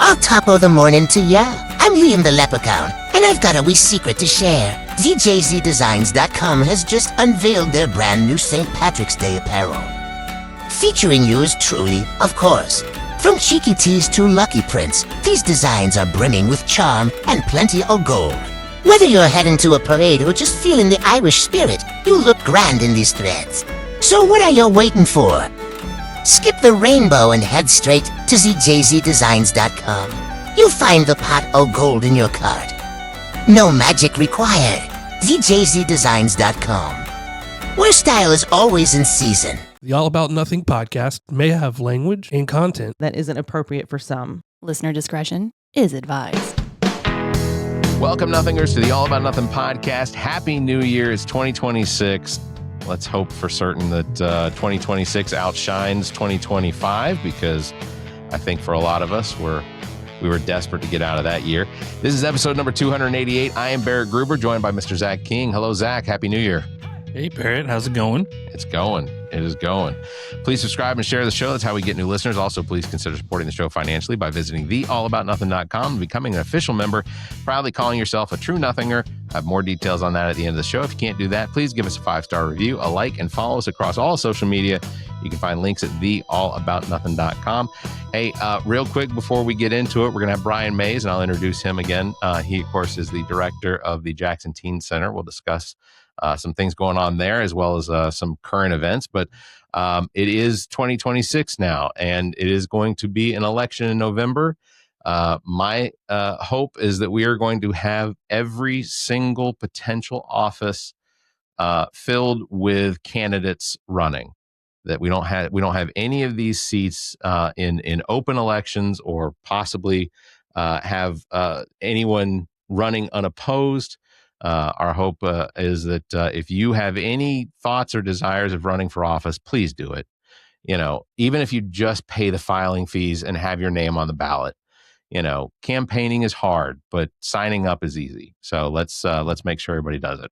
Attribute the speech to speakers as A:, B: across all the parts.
A: I'll top of the morning to ya. I'm Liam the Leprechaun, and I've got a wee secret to share. ZJZDesigns.com has just unveiled their brand new St. Patrick's Day apparel. Featuring yours truly, of course. From cheeky tees to lucky prints, these designs are brimming with charm and plenty of gold. Whether you're heading to a parade or just feeling the Irish spirit, you look grand in these threads. So what are you waiting for? Skip the rainbow and head straight to ZJZDesigns.com. You'll find the pot of gold in your cart. No magic required. ZJZDesigns.com, where style is always in season.
B: The All About Nothing podcast may have language and content
C: that isn't appropriate for some.
D: Listener discretion is advised.
E: Welcome, Nothingers, to the All About Nothing podcast. Happy New Year. It's 2026. Let's hope for certain that 2026 outshines 2025, because I think for a lot of us, we were desperate to get out of that year. This is episode number 288. I am Barrett Gruber, joined by Mr. Zach King. Hello, Zach. Happy New Year.
F: Hey, Barrett. How's it going?
E: It's going. It is going. Please subscribe and share the show. That's how we get new listeners. Also, please consider supporting the show financially by visiting theallaboutnothing.com and becoming an official member, proudly calling yourself a true nothinger. I have more details on that at the end of the show. If you can't do that, please give us a 5-star review, a like, and follow us across all social media. You can find links at theallaboutnothing.com. Hey, real quick before we get into it, we're going to have Brian Mays, and I'll introduce him again. He, of course, is the director of the Jackson Teen Center. We'll discuss some things going on there, as well as some current events. But it is 2026 now, and it is going to be an election in November. My hope is that we are going to have every single potential office filled with candidates running. That we don't have any of these seats in open elections, or possibly have anyone running unopposed. Our hope is that if you have any thoughts or desires of running for office, please do it. You know, even if you just pay the filing fees and have your name on the ballot. You know, campaigning is hard, but signing up is easy. So let's make sure everybody does it.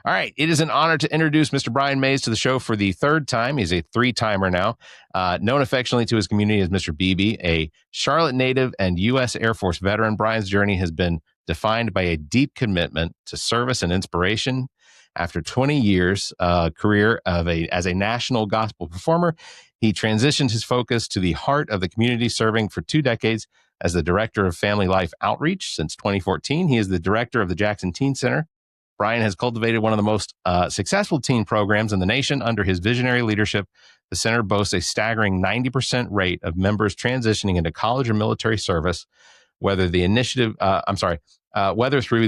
E: All right. It is an honor to introduce Mr. Brian Mays to the show for the third time. He's a 3-timer now, known affectionately to his community as Mr. BB, a Charlotte native and U.S. Air Force veteran. Brian's journey has been defined by a deep commitment to service and inspiration. After 20 years career as a national gospel performer, he transitioned his focus to the heart of the community, serving for 2 decades as the director of family life outreach. Since 2014, he is the director of the Jackson Teen Center. Brian has cultivated one of the most successful teen programs in the nation. Under his visionary leadership, the center boasts a staggering 90% rate of members transitioning into college or military service, whether through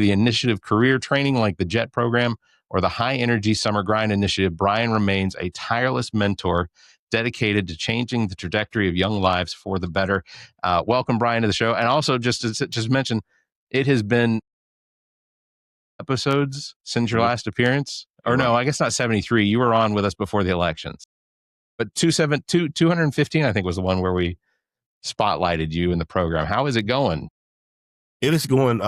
E: the initiative career training like the JET program or the high energy summer grind initiative. Brian remains a tireless mentor dedicated to changing the trajectory of young lives for the better. Welcome, Brian, to the show. And also, just to mention, it has been episodes since your last appearance, or no, I guess not 73. You were on with us before the elections, but 215, I think, was the one where we spotlighted you in the program. How is it going?
G: It is going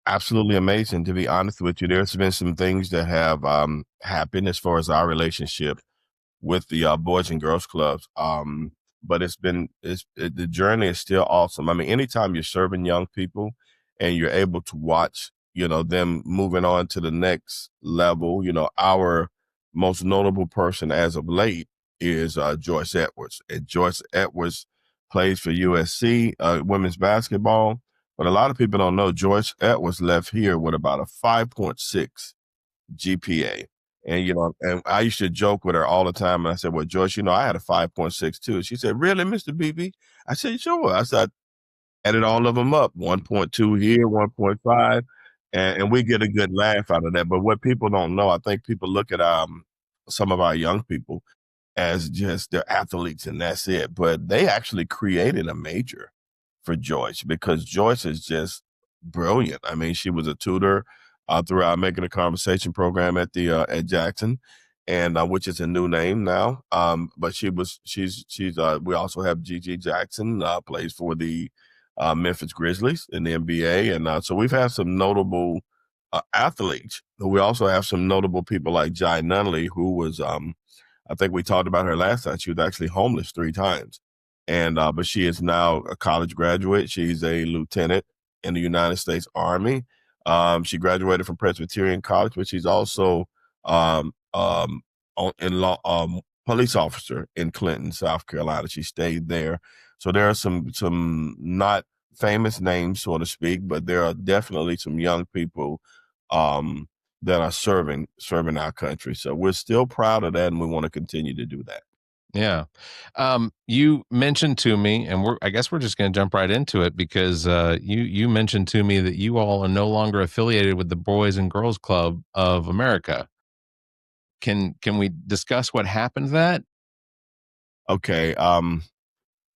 G: absolutely amazing, to be honest with you. There's been some things that have happened as far as our relationship with the Boys and Girls Clubs. But the journey is still awesome. I mean, anytime you're serving young people and you're able to watch, you know, them moving on to the next level, you know, our most notable person as of late is Joyce Edwards. And Joyce Edwards plays for USC women's basketball. But a lot of people don't know Joyce Edwards left here with about a 5.6 GPA. And, you know, and I used to joke with her all the time. And I said, well, Joyce, you know, I had a 5.6 too. She said, really, Mr. BB? I said, sure. I said, I added all of them up, 1.2 here, 1.5. And we get a good laugh out of that. But what people don't know, I think people look at some of our young people as just they're athletes and that's it. But they actually created a major for Joyce, because Joyce is just brilliant. I mean, she was a tutor through our Making a Conversation program at Jackson, and which is a new name now. But she's we also have Gigi Jackson, plays for the Memphis Grizzlies in the NBA. And so we've had some notable athletes. We also have some notable people like Jai Nunley, who was, I think we talked about her last time. She was actually homeless 3 times. And but she is now a college graduate. She's a lieutenant in the United States Army. She graduated from Presbyterian College, but she's also police officer in Clinton, South Carolina. She stayed there. So there are some not famous names, so to speak, but there are definitely some young people that are serving our country. So we're still proud of that, and we want to continue to do that.
E: Yeah. You mentioned to me, and I guess we're just going to jump right into it because you mentioned to me that you all are no longer affiliated with the Boys and Girls Club of America. Can we discuss what happened to that?
G: Okay. And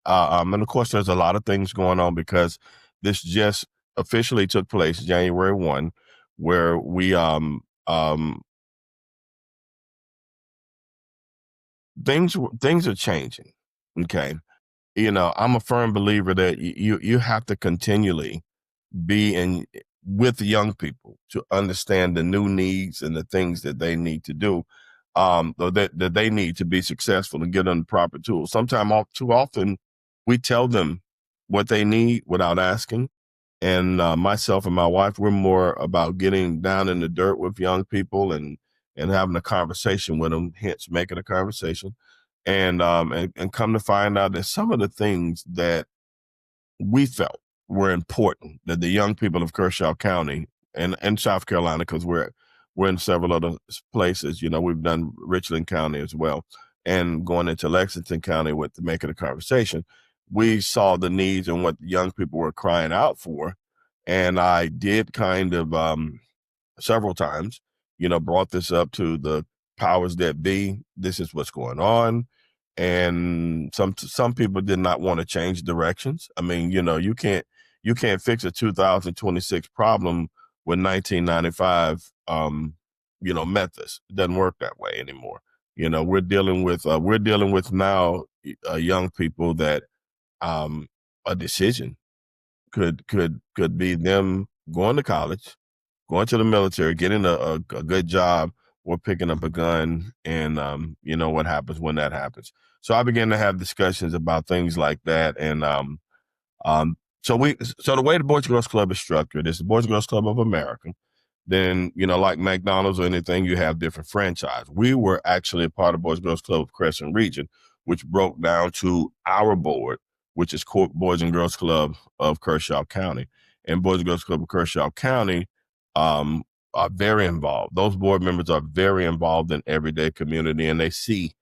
G: of course, there's a lot of things going on because this just officially took place January 1, where we things are changing. Okay. I'm a firm believer that you have to continually be with young people to understand the new needs and the things that they need to do, or that they need to be successful and get them the proper tools. Sometimes too often we tell them what they need without asking. And myself and my wife, we're more about getting down in the dirt with young people and having a conversation with them, hence making a conversation. And come to find out that some of the things that we felt were important that the young people of Kershaw County and South Carolina, because we're in several other places, we've done Richland County as well, and going into Lexington County with making a conversation, we saw the needs and what the young people were crying out for. And I did kind of several times, brought this up to the powers that be. This is what's going on. And some people did not want to change directions. I mean, you can't fix a 2026 problem with 1995 methods. It doesn't work that way anymore. We're dealing with now young people that a decision could be them going to college, going to the military, getting a good job, or picking up a gun, and what happens when that happens. So I began to have discussions about things like that, and so the way the Boys and Girls Club is structured is the Boys and Girls Club of America. Then like McDonald's or anything, you have different franchise. We were actually a part of Boys and Girls Club of Crescent Region, which broke down to our board, which is Boys and Girls Club of Kershaw County, and Boys and Girls Club of Kershaw County are very involved. Those board members are very involved in everyday community, and they see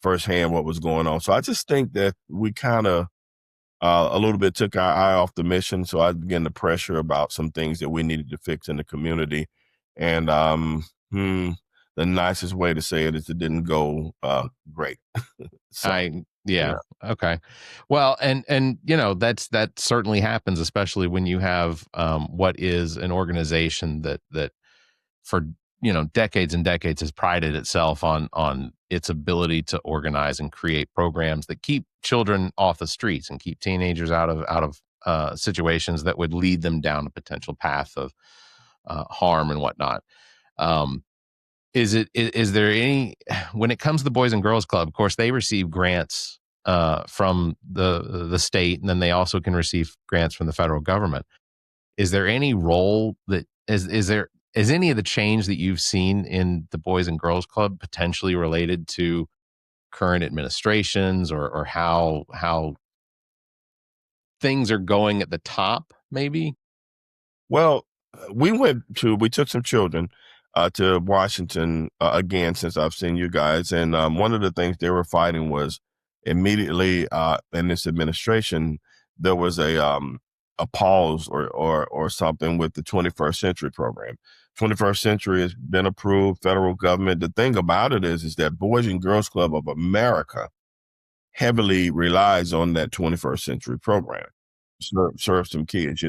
G: firsthand what was going on. So I just think that we kind of a little bit took our eye off the mission. So I began to pressure about some things that we needed to fix in the community. And the nicest way to say it is it didn't go great. So,
E: yeah. Okay. Well, and that certainly happens, especially when you have what is an organization that for decades and decades has prided itself on its ability to organize and create programs that keep children off the streets and keep teenagers out of situations that would lead them down a potential path of harm and whatnot. Is there any, when it comes to the Boys and Girls Club, of course, they receive grants from the state, and then they also can receive grants from the federal government. Is there any role that is any of the change that you've seen in the Boys and Girls Club potentially related to current administrations or how things are going at the top, maybe?
G: Well, we took some children to Washington again, since I've seen you guys. And one of the things they were fighting was immediately in this administration, there was a pause or something with the 21st Century program. 21st Century has been approved, federal government. The thing about it is that Boys and Girls Club of America heavily relies on that 21st Century program. Serve some kids,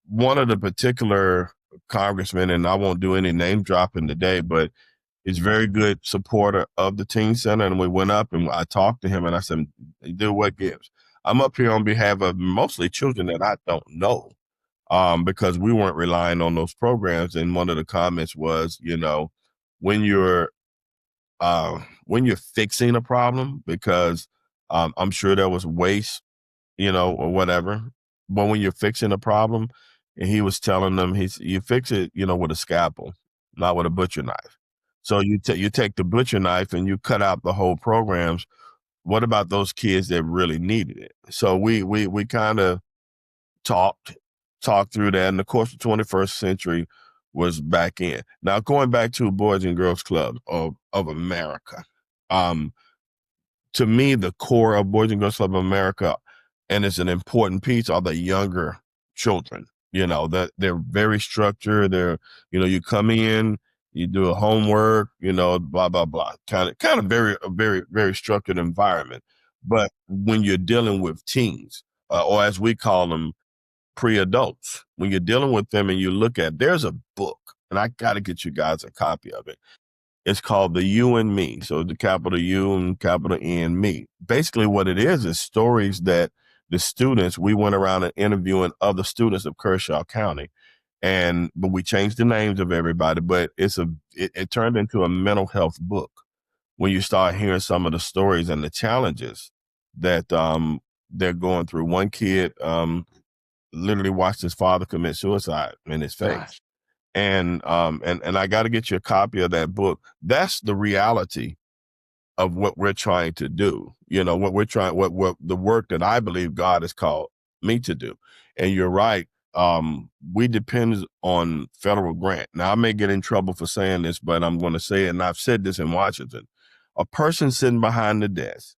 G: one of the particular congressmen, and I won't do any name dropping today, but is very good supporter of the teen center. And we went up and I talked to him and I said, dude, what gives? I'm up here on behalf of mostly children that I don't know, because we weren't relying on those programs. And one of the comments was, when you're fixing a problem, because I'm sure there was waste, or whatever. But when you're fixing a problem, and he was telling them, you fix it, with a scalpel, not with a butcher knife. So you take the butcher knife and you cut out the whole programs. What about those kids that really needed it? So we kind of talked through that, and of course the 21st century was back in. Now going back to Boys and Girls Club of America, to me the core of Boys and Girls Club of America, and it's an important piece, are the younger children. That they're very structured. They're, you come in, you do a homework, blah blah blah, kind of very very structured environment. But when you're dealing with teens, or as we call them, pre-adults, when you're dealing with them and you look at, there's a book, and I got to get you guys a copy of it. It's called The You and Me. So the capital U and capital N, me. Basically what it is stories that the students, we went around and interviewing other students of Kershaw County. But we changed the names of everybody, but it turned into a mental health book when you start hearing some of the stories and the challenges that they're going through. One kid literally watched his father commit suicide in his face.
E: Gosh.
G: And I got to get you a copy of that book. That's the reality of what we're trying to do. What the work that I believe God has called me to do. And you're right. We depend on federal grant. Now I may get in trouble for saying this, but I'm going to say it. And I've said this in Washington. A person sitting behind the desk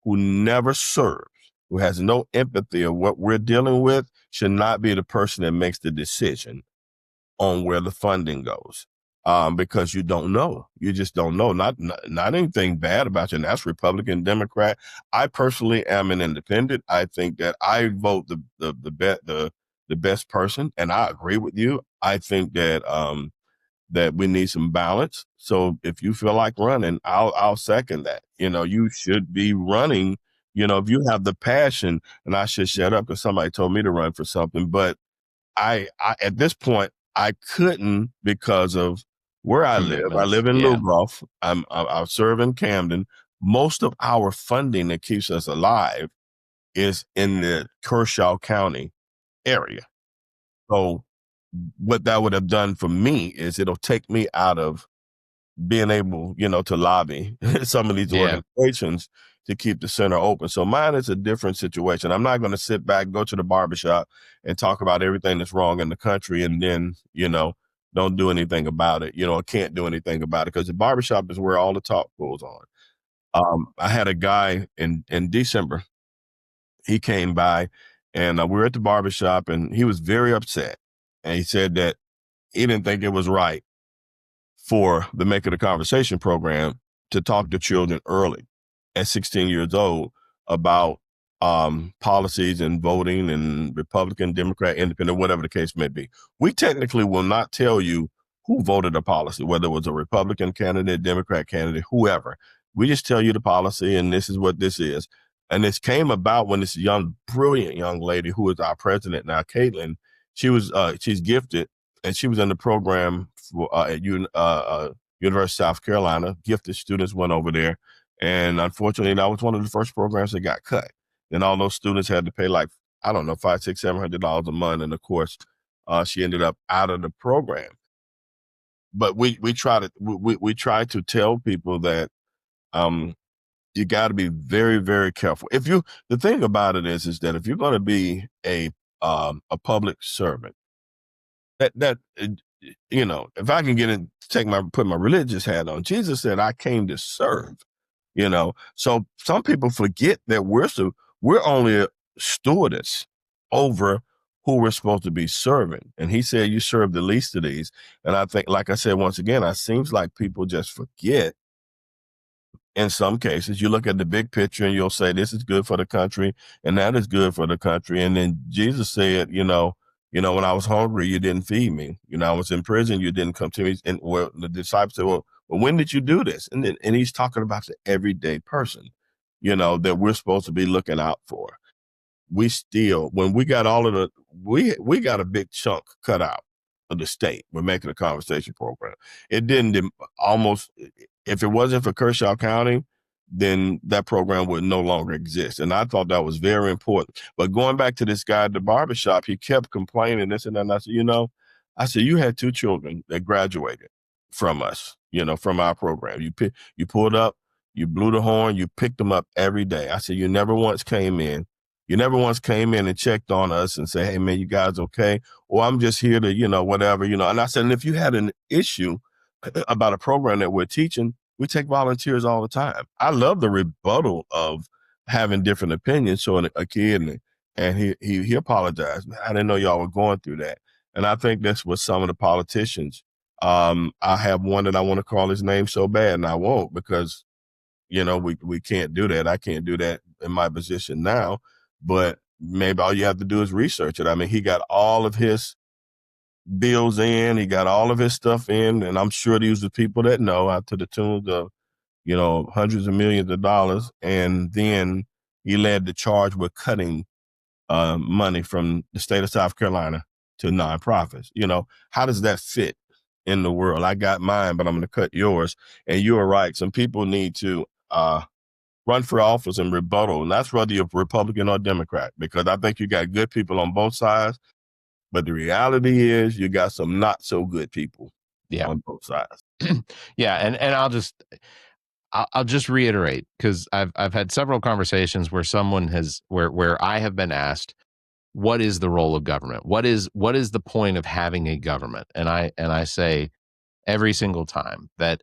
G: who never serves, who has no empathy of what we're dealing with, should not be the person that makes the decision on where the funding goes. Because you don't know. You just don't know. Not anything bad about you. And that's Republican, Democrat. I personally am an independent. I think that I vote the best person, and I agree with you. I think that that we need some balance. So if you feel like running, I'll second that. You should be running. If you have the passion, and I should shut up because somebody told me to run for something, but I at this point I couldn't because of where I live. I live in
E: Yeah.
G: New Gulf. I serve in Camden. Most of our funding that keeps us alive is in the Kershaw County area. So what that would have done for me is it'll take me out of being able, to lobby some of these organizations to keep the center open. So mine is a different situation. I'm not going to sit back, go to the barbershop and talk about everything that's wrong in the country and then, don't do anything about it, or can't do anything about it, because the barbershop is where all the talk goes on. I had a guy in December. He came by and we were at the barbershop and he was very upset. And he said that he didn't think it was right for the Make It a Conversation program to talk to children early at 16 years old about policies and voting and Republican, Democrat, Independent, whatever the case may be. We technically will not tell you who voted a policy, whether it was a Republican candidate, Democrat candidate, whoever. We just tell you the policy and this is what this is. And this came about when this brilliant young lady who is our president now, Caitlin, she's gifted and she was in the program at University of South Carolina. Gifted students went over there. And unfortunately, that was one of the first programs that got cut. And all those students had to pay like, I don't know, $500, $600, $700 a month. And of course, she ended up out of the program. But we try to tell people that you got to be very, very careful. The thing about it is that if you're going to be a public servant, that if I can get in, put my religious hat on, Jesus said, I came to serve. So some people forget that we're only a stewardess over who we're supposed to be serving. And he said, you serve the least of these. And I think, like I said, once again, it seems like people just forget. In some cases, you look at the big picture and you'll say, this is good for the country and that is good for the country. And then Jesus said, when I was hungry, you didn't feed me. I was in prison, you didn't come to me. And the disciples said, well, when did you do this? And he's talking about the everyday person, that we're supposed to be looking out for. When we got we got a big chunk cut out of the state. We're making a conversation program. It didn't almost, if it wasn't for Kershaw County, then that program would no longer exist. And I thought that was very important. But going back to this guy at the barbershop, he kept complaining this and that. And I said, you had 2 children that graduated from us, from our program. You pulled up, you blew the horn, you picked them up every day. I said, you never once came in. You never once came in and checked on us and say, hey, man, you guys okay? Or I'm just here to, whatever, And I said, and if you had an issue about a program that we're teaching, we take volunteers all the time. I love the rebuttal of having different opinions. So a kid, and he apologized. I didn't know y'all were going through that. And I think that's what some of the politicians, I have one that I want to call his name so bad, and I won't, because, we can't do that. I can't do that in my position now, but maybe all you have to do is research it. I mean, he got all of his bills in, he got all of his stuff in, and I'm sure these are people that know, out to the tune of, hundreds of millions of dollars. And then he led the charge with cutting money from the state of South Carolina to nonprofits. How does that fit in the world? I got mine, but I'm going to cut yours. And you're right. Some people need to run for office and rebuttal, and that's whether you're Republican or Democrat, because I think you got good people on both sides. But the reality is you got some not so good people on both sides.
E: Yeah. And I'll just reiterate, because I've had several conversations where where I have been asked, what is the role of government? What is the point of having a government? And I say every single time that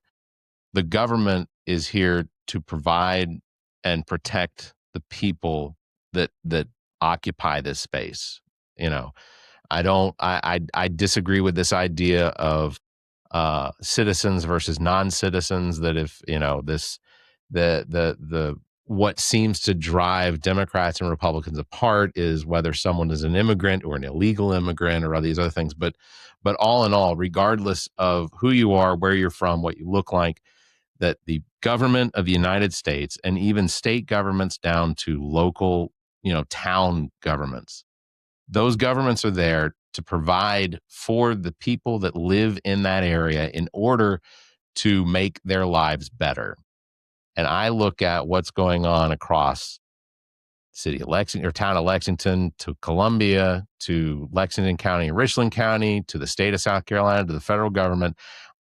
E: the government is here to provide and protect the people that occupy this space. I disagree with this idea of citizens versus non-citizens, that if, what seems to drive Democrats and Republicans apart is whether someone is an immigrant or an illegal immigrant or all these other things. But all in all, regardless of who you are, where you're from, what you look like, that the government of the United States, and even state governments down to local, town governments, those governments are there to provide for the people that live in that area in order to make their lives better. And I look at what's going on across city of Lexington or town of Lexington to Columbia to Lexington County and Richland County to the state of South Carolina to the federal government.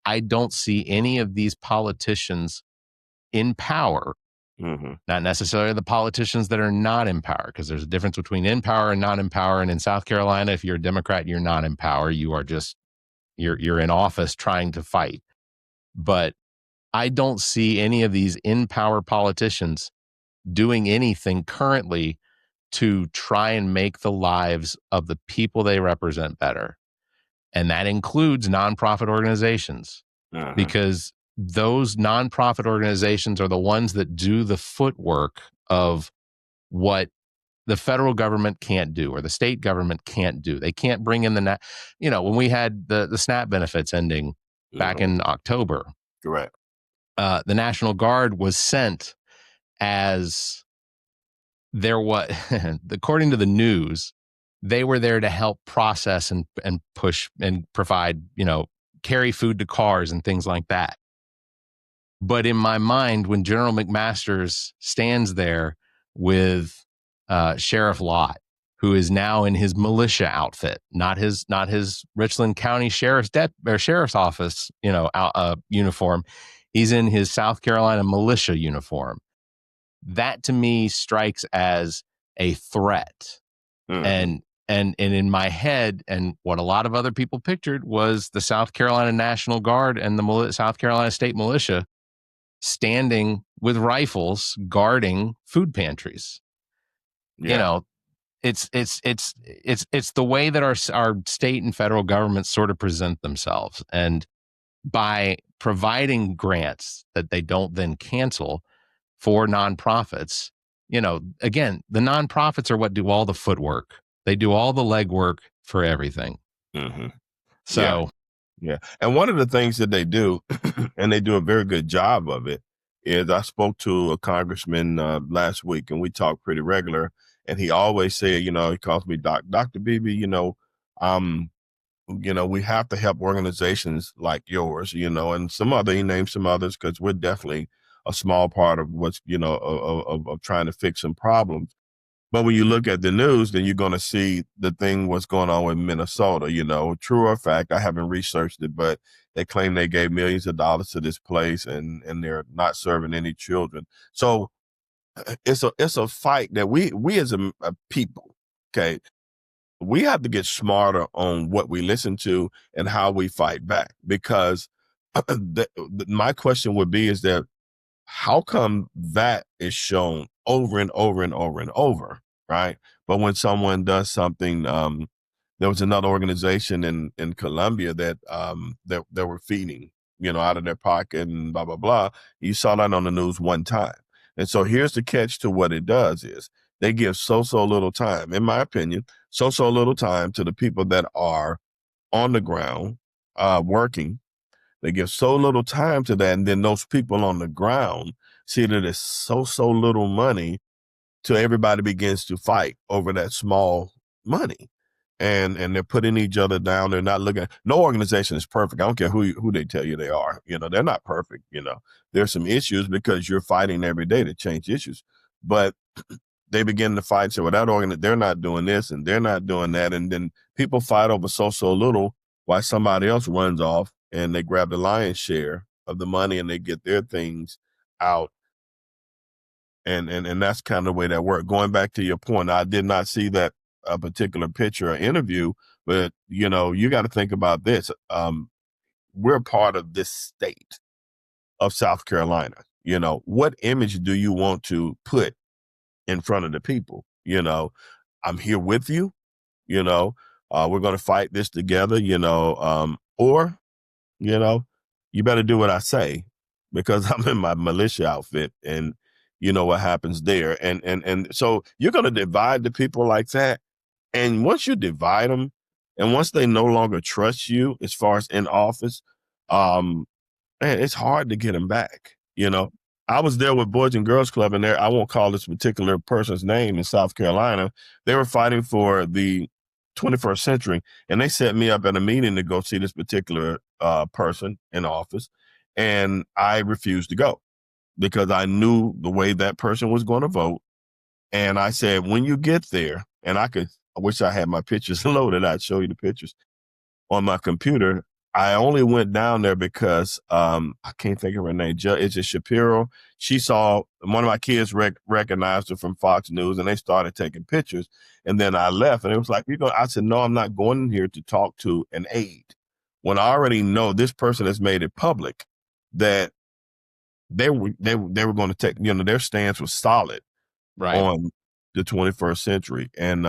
E: I don't see any of these politicians in power.
G: Mm-hmm.
E: Not necessarily the politicians that are not in power, because there's a difference between in power and not in power. And in South Carolina, if you're a Democrat, you're not in power. You are just, you're in office trying to fight. But I don't see any of these in power politicians doing anything currently to try and make the lives of the people they represent better. And that includes nonprofit organizations, because those nonprofit organizations are the ones that do the footwork of what the federal government can't do or the state government can't do. They can't bring in when we had the SNAP benefits ending back in October.
G: Correct.
E: The National Guard was sent as according to the news, they were there to help process and push and provide, carry food to cars and things like that. But in my mind, when General McMaster's stands there with Sheriff Lott, who is now in his militia outfit, not his Richland County Sheriff's Office, uniform, he's in his South Carolina militia uniform. That to me strikes as a threat. And in my head, and what a lot of other people pictured, was the South Carolina National Guard and the South Carolina State Militia standing with rifles guarding food pantries.
G: Yeah.
E: It's the way that our state and federal governments sort of present themselves. And by providing grants that they don't then cancel for nonprofits, again, the nonprofits are what do all the footwork. They do all the legwork for everything.
G: Mm-hmm.
E: So,
G: yeah. And one of the things that they do, and they do a very good job of it, is I spoke to a congressman last week, and we talked pretty regular. And he always said, he calls me Dr. Beebe, we have to help organizations like yours, and he named some others, because we're definitely a small part of what's, of trying to fix some problems. But when you look at the news, then you're going to see what's going on with Minnesota, true or fact. I haven't researched it, but they claim they gave millions of dollars to this place and they're not serving any children. So it's a fight that we as a people, okay, we have to get smarter on what we listen to and how we fight back. Because my question would be is that how come that is shown over and over and over and over, right? But when someone does something, there was another organization in Colombia that that were feeding, out of their pocket and blah, blah, blah. You saw that on the news one time. And so here's the catch to what it does is they give so little time, in my opinion, so little time to the people that are on the ground working. They give so little time to that. And then those people on the ground see that it's so little money till everybody begins to fight over that small money. And they're putting each other down. They're not looking. No organization is perfect. I don't care who they tell you they are. They're not perfect. There's some issues because you're fighting every day to change issues. But they begin to fight. So they're not doing this and they're not doing that. And then people fight over so little while somebody else runs off and they grab the lion's share of the money and they get their things out. And that's kind of the way that worked. Going back to your point, I did not see that a particular picture or interview, but you got to think about this. We're part of this state of South Carolina. What image do you want to put in front of the people? I'm here with you. We're going to fight this together. Or you better do what I say because I'm in my militia outfit, and you know what happens there. And so you're going to divide the people like that. And once you divide them, and once they no longer trust you as far as in office, man, it's hard to get them back. I was there with Boys and Girls Club, and there, I won't call this particular person's name in South Carolina. They were fighting for the 21st century, and they set me up at a meeting to go see this particular person in office, and I refused to go because I knew the way that person was going to vote. And I said, when you get there, and I wish I had my pictures loaded. I'd show you the pictures on my computer. I only went down there because I can't think of her name. It's just Shapiro. She saw one of my kids recognized her from Fox News, and they started taking pictures. And then I left, and it was like, I said, no, I'm not going in here to talk to an aide. When I already know this person has made it public that they were going to take, their stance was solid
E: Right.
G: on the 21st century. And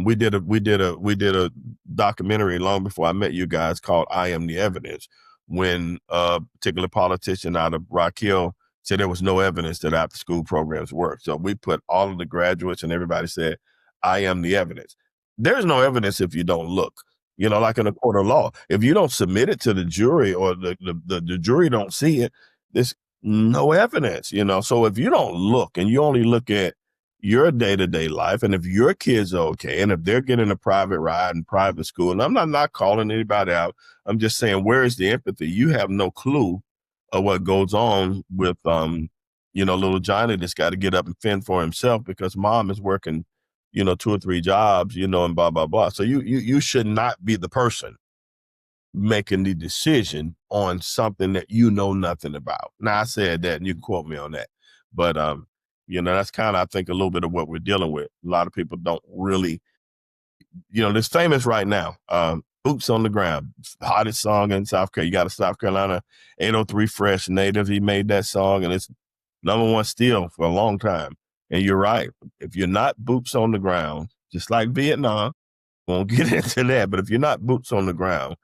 G: we did a documentary long before I met you guys called I Am the Evidence, when a particular politician out of Rock Hill said there was no evidence that after school programs work. So we put all of the graduates and everybody said, I am the evidence. There's no evidence if you don't look, like in a court of law. If you don't submit it to the jury or the jury don't see it, there's no evidence, So if you don't look and you only look at your day-to-day life, and if your kids are okay, and if they're getting a private ride in private school, and I'm not calling anybody out, I'm just saying, where is the empathy? You have no clue of what goes on with, little Johnny that's got to get up and fend for himself because mom is working, 2 or 3 jobs, and blah, blah, blah. So you should not be the person making the decision on something that you know nothing about. Now, I said that, and you can quote me on that. But, that's kind of, I think, a little bit of what we're dealing with. A lot of people don't really, this famous right now, Boots on the Ground, hottest song in South Carolina. You got a South Carolina 803 Fresh native. He made that song, and it's #1 still for a long time. And you're right. If you're not boots on the ground, just like Vietnam, won't get into that, but if you're not boots on the ground,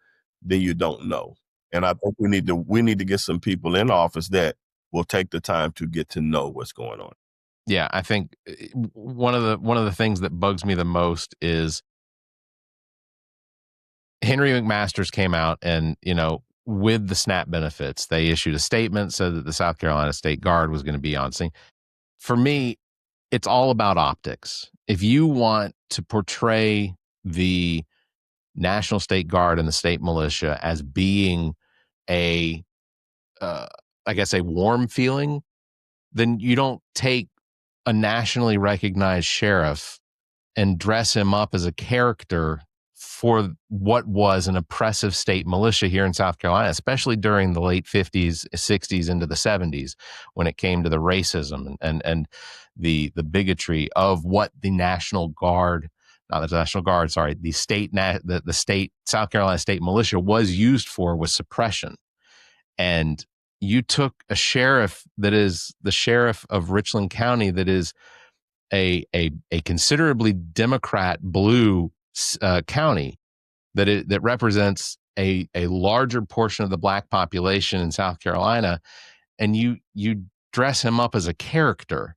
G: then you don't know. And I think we need to get some people in office that will take the time to get to know what's going on.
E: Yeah, I think one of the things that bugs me the most is Henry McMaster's came out and, with the SNAP benefits, they issued a statement, said that the South Carolina State Guard was going to be on scene. For me, it's all about optics. If you want to portray the National State Guard and the state militia as being a I guess, a warm feeling, then you don't take a nationally recognized sheriff and dress him up as a character for what was an oppressive state militia here in South Carolina, especially during the late 50s, 60s into the 70s, when it came to the racism and the bigotry of what the National Guard, not the National Guard, sorry, the state South Carolina state militia was used for, was suppression. And you took a sheriff that is the sheriff of Richland County, that is a considerably Democrat blue county, that represents a larger portion of the black population in South Carolina, and you dress him up as a character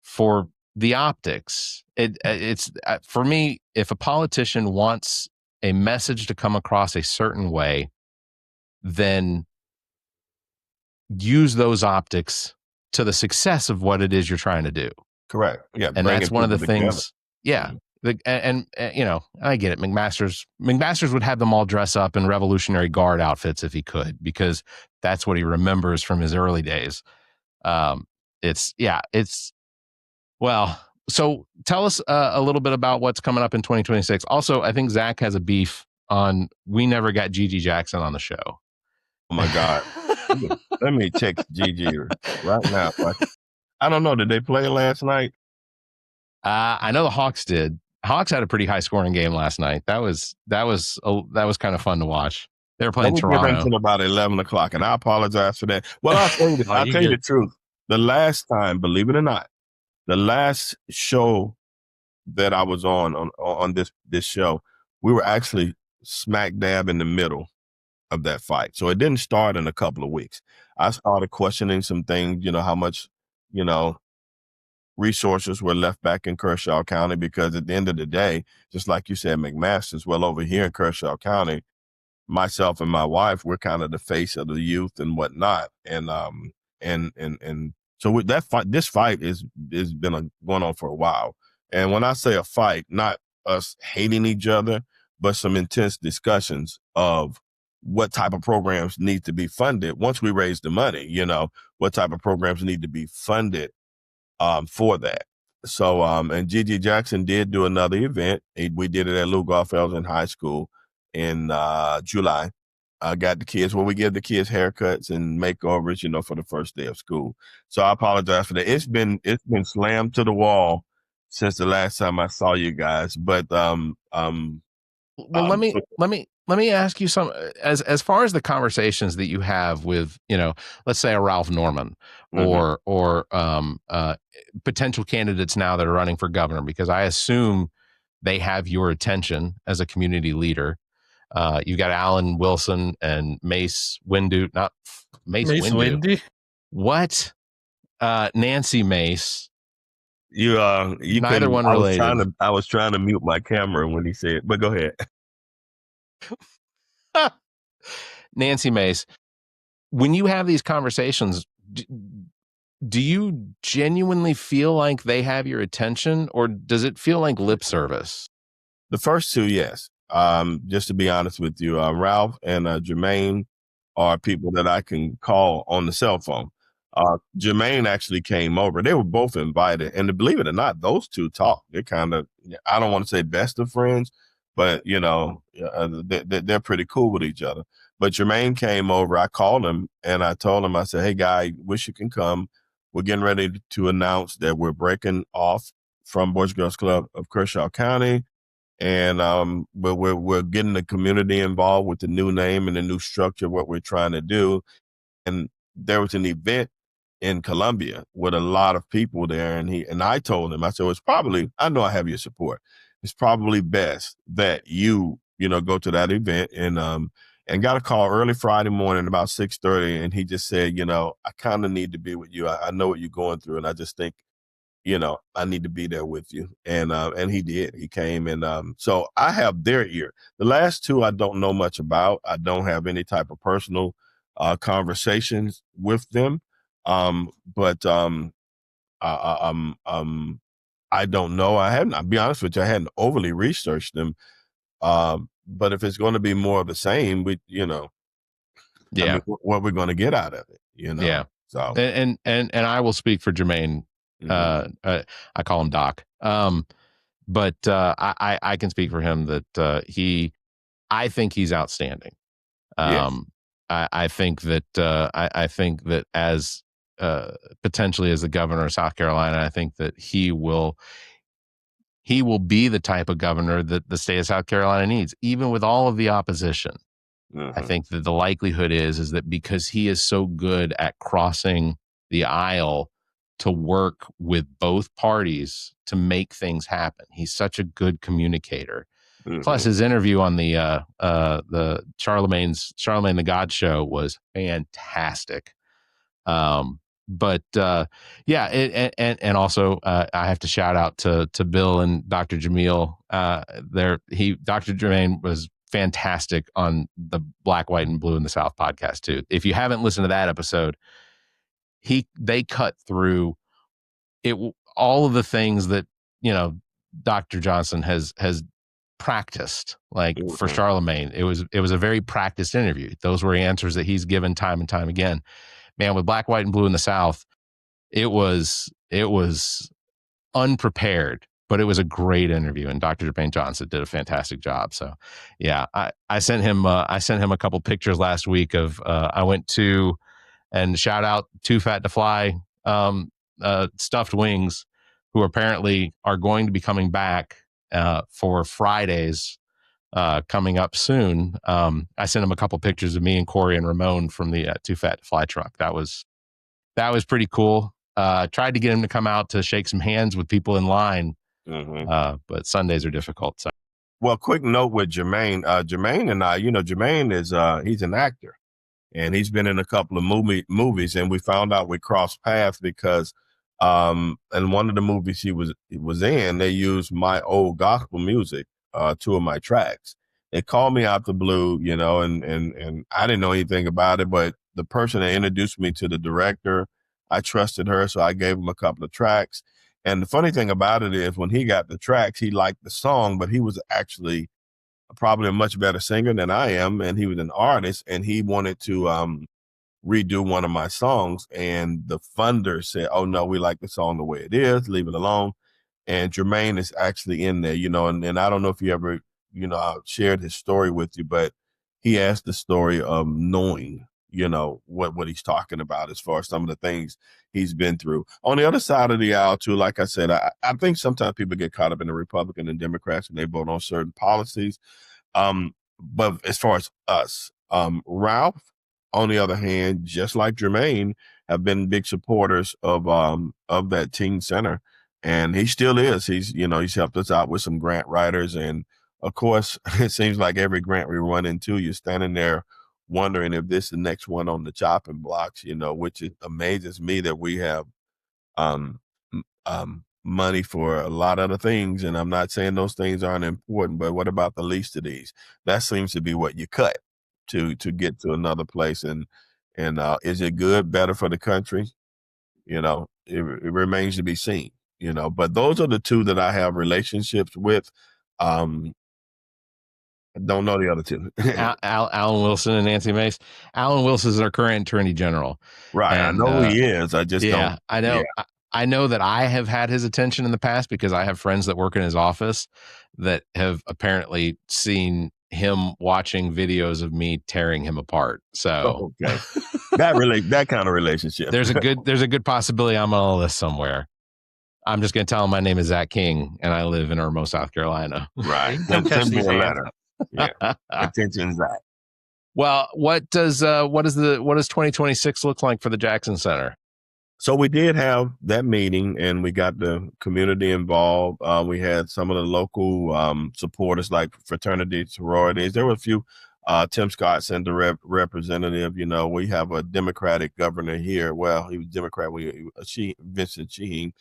E: for the optics. It's for me, if a politician wants a message to come across a certain way, then use those optics to the success of what it is you're trying to do.
G: Correct. Yeah.
E: And that's one of the
G: together.
E: things. Yeah. And you know, I get it. McMaster's would have them all dress up in Revolutionary Guard outfits if he could, because that's what he remembers from his early days. Well, so tell us a little bit about what's coming up in 2026. Also, I think Zach has a beef on, we never got Gigi Jackson on the show.
G: Oh my God. Let me text Gigi right now. I don't know. Did they play last night?
E: I know the Hawks did. Hawks had a pretty high scoring game last night. That was kind of fun to watch. They were playing Toronto
G: until about 11 o'clock, and I apologize for that. Well, I'll tell you, I'll tell you the truth. The last time, believe it or not, the last show that I was on this show, we were actually smack dab in the middle of that fight. So it didn't start in a couple of weeks. I started questioning some things, how much, resources were left back in Kershaw County, because at the end of the day, just like you said, McMaster's, well, over here in Kershaw County, myself and my wife, we're kind of the face of the youth and whatnot. And so with that fight, this fight is been going on for a while. And when I say a fight, not us hating each other, but some intense discussions of what type of programs need to be funded once we raise the money, what type of programs need to be funded for that. So, and Gigi Jackson did do another event. We did it at Lou Goffels High School in July. Got the kids, we give the kids haircuts and makeovers, for the first day of school. So I apologize for that. It's been slammed to the wall since the last time I saw you guys. But
E: well, let me ask you some, as far as the conversations that you have with, let's say a Ralph Norman or potential candidates now that are running for governor, because I assume they have your attention as a community leader. You got Alan Wilson and Mace Windu, not Mace Windu. What? Nancy Mace.
G: You
E: neither one related.
G: I was trying to mute my camera when he said, but go ahead.
E: Nancy Mace, when you have these conversations, do you genuinely feel like they have your attention, or does it feel like lip service?
G: The first two, yes. Just to be honest with you, Ralph and Jermaine are people that I can call on the cell phone. Jermaine actually came over. They were both invited. And to believe it or not, those two talk. They're kind of, I don't want to say best of friends, but, they're pretty cool with each other. But Jermaine came over. I called him and I told him, I said, hey, guy, wish you can come. We're getting ready to announce that we're breaking off from Boys and Girls Club of Kershaw County. And we're getting the community involved with the new name and the new structure of what we're trying to do. And there was an event in Columbia with a lot of people there. And I told him, I said, it's probably, I know I have your support. It's probably best that you go to that event. And got a call early Friday morning about 6:30. And he just said, I kind of need to be with you. I know what you're going through. And I just think, I need to be there with you. And he did. He came. And so I have their ear. The last two I don't know much about. I don't have any type of personal conversations with them. But I don't know. I'll be honest with you, I hadn't overly researched them. But if it's going to be more of the same, what we're going to get out of it.
E: Yeah.
G: So
E: And I will speak for Jermaine. I call him Doc. But I can speak for him that I think he's outstanding.
G: yes.
E: I think that as potentially as the governor of South Carolina, I think that he will be the type of governor that the state of South Carolina needs, even with all of the opposition. I think that the likelihood is that because he is so good at crossing the aisle to work with both parties to make things happen. He's such a good communicator. Plus, his interview on the Charlemagne the God show was fantastic. But yeah, and also I have to shout out to Bill and Dr. Jamil. Dr. Jermaine was fantastic on the Black, White, and Blue in the South podcast too. If you haven't listened to that episode, they cut through it, all of the things that Dr. Johnson has practiced. Like for Charlemagne, it was a very practiced interview. Those were answers that he's given time and time again. Man, with Black, White, and Blue in the South, it was unprepared, but it was a great interview, and Dr. Jermaine Johnson did a fantastic job. So, yeah, I sent him a couple pictures last week of I went to, and shout out Too Fat to Fly Stuffed Wings, who apparently are going to be coming back for Fridays coming up soon. I sent him a couple pictures of me and Corey and Ramon from the Too Fat to Fly truck. That was pretty cool. Tried to get him to come out to shake some hands with people in line, but Sundays are difficult. So,
G: well, quick note with Jermaine. Jermaine and I, Jermaine is he's an actor, and he's been in a couple of movies, and we found out we crossed paths because in one of the movies he was in, they used my old gospel music, 2 of my tracks. They called me out the blue, and I didn't know anything about it, but the person that introduced me to the director, I trusted her, so I gave him a couple of tracks. And the funny thing about it is when he got the tracks, he liked the song, but he was actually probably a much better singer than I am, and he was an artist, and he wanted to redo one of my songs, and the funder said, "Oh no, we like the song the way it is, leave it alone." And Jermaine is actually in there, and I don't know if you ever, I shared his story with you, but he asked the story of knowing, what he's talking about as far as some of the things he's been through. On the other side of the aisle too, like I said, I think sometimes people get caught up in the Republican and Democrats and they vote on certain policies. But as far as us, Ralph, on the other hand, just like Jermaine, have been big supporters of that teen center, and he still is. He's helped us out with some grant writers, and of course, it seems like every grant we run into, you're standing there wondering if this is the next one on the chopping blocks. Which amazes me that we have money for a lot of other things, and I'm not saying those things aren't important, but what about the least of these? That seems to be what you cut to get to another place. And is it good, better for the country? It remains to be seen. But those are the 2 that I have relationships with. I don't know the other 2.
E: Alan Wilson and Nancy Mace. Alan Wilson is our current attorney general.
G: Right.
E: And,
G: I know he is. I just don't.
E: I know.
G: Yeah.
E: I know that I have had his attention in the past because I have friends that work in his office that have apparently seen him watching videos of me tearing him apart. So
G: okay. that kind of relationship.
E: There's a good possibility I'm on a list somewhere. I'm just going to tell him my name is Zach King and I live in Irmo, South Carolina.
G: Right. Send me a letter. Yeah. Attention, Zach.
E: Well, what does 2026 look like for the Jackson Center?
G: So we did have that meeting, and we got the community involved. We had some of the local supporters, like fraternity, sororities. There were a few. Tim Scott sent a representative. We have a Democratic governor here. Well, he was Democrat. Vincent Sheen,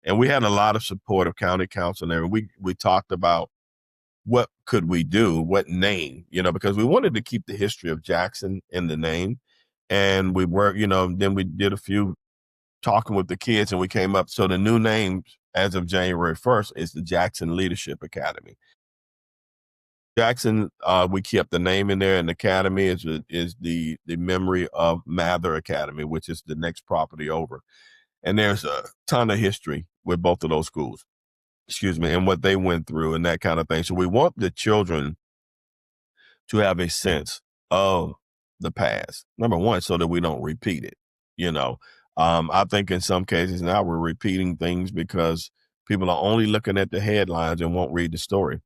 G: and we had a lot of support of county council there. We talked about what could we do, what name, because we wanted to keep the history of Jackson in the name, and we worked. Then we did a few talking with the kids, and we came up. So the new name as of January 1st is the Jackson Leadership Academy. Jackson, we kept the name in there, and Academy is the memory of Mather Academy, which is the next property over. And there's a ton of history with both of those schools, and what they went through and that kind of thing. So we want the children to have a sense of the past, number one, so that we don't repeat it. I think in some cases now we're repeating things because people are only looking at the headlines and won't read the story.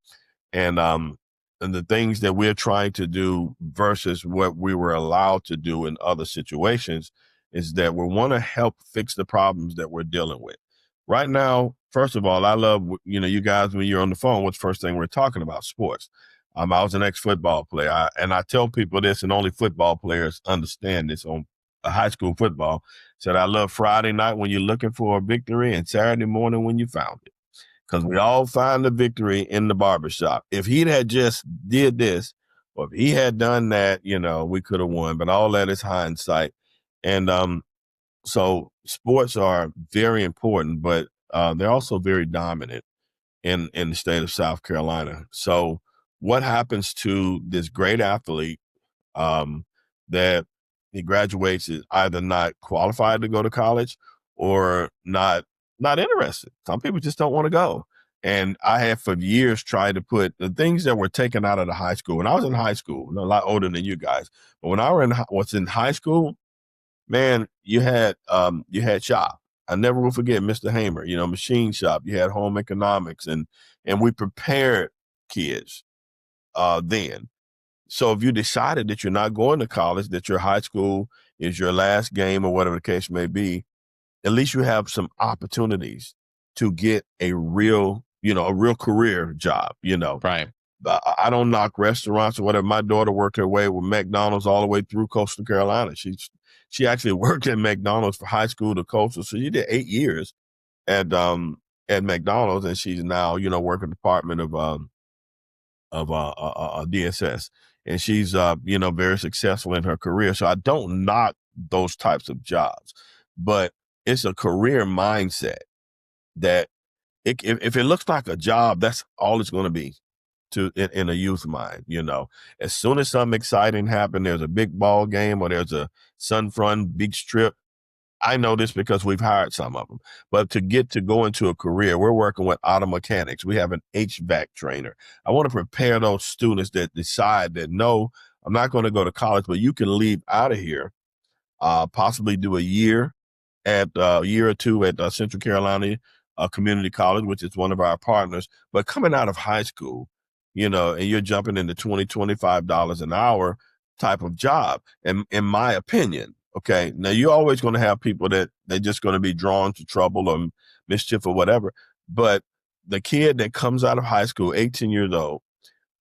G: And the things that we're trying to do versus what we were allowed to do in other situations is that we want to help fix the problems that we're dealing with. Right now, first of all, I love, you guys, when you're on the phone, what's the first thing we're talking about? Sports. I was an ex-football player, and I tell people this, and only football players understand this on high school football. Said I love Friday night when you're looking for a victory and Saturday morning when you found it. Because we all find the victory in the barbershop. If he'd had just did this, or if he had done that, we could have won. But all that is hindsight. And so sports are very important, but they're also very dominant in the state of South Carolina. So what happens to this great athlete that he graduates is either not qualified to go to college or not interested. Some people just don't want to go. And I have for years tried to put the things that were taken out of the high school. When I was in high school, a lot older than you guys, but when I was in high school, man, you had shop. I never will forget Mr. Hamer, machine shop. You had home economics, and we prepared kids then. So if you decided that you're not going to college, that your high school is your last game or whatever the case may be, at least you have some opportunities to get a real career job,
E: Right.
G: I don't knock restaurants or whatever. My daughter worked her way with McDonald's all the way through Coastal Carolina. She actually worked at McDonald's for high school to Coastal. So she did 8 years at McDonald's, and she's now, working Department of DSS. And she's, very successful in her career. So I don't knock those types of jobs, but it's a career mindset that if it looks like a job, that's all it's going to be in a youth mind. As soon as something exciting happens, there's a big ball game or there's a Sunfront beach trip. I know this because we've hired some of them. But to get to go into a career, we're working with auto mechanics. We have an HVAC trainer. I want to prepare those students that decide that, no, I'm not going to go to college, but you can leave out of here, possibly do a year or two at Central Carolina Community College, which is one of our partners. But coming out of high school, and you're jumping into $20, $25 an hour type of job. And in my opinion, okay, now you're always going to have people that they're just going to be drawn to trouble or mischief or whatever. But the kid that comes out of high school, 18 years old,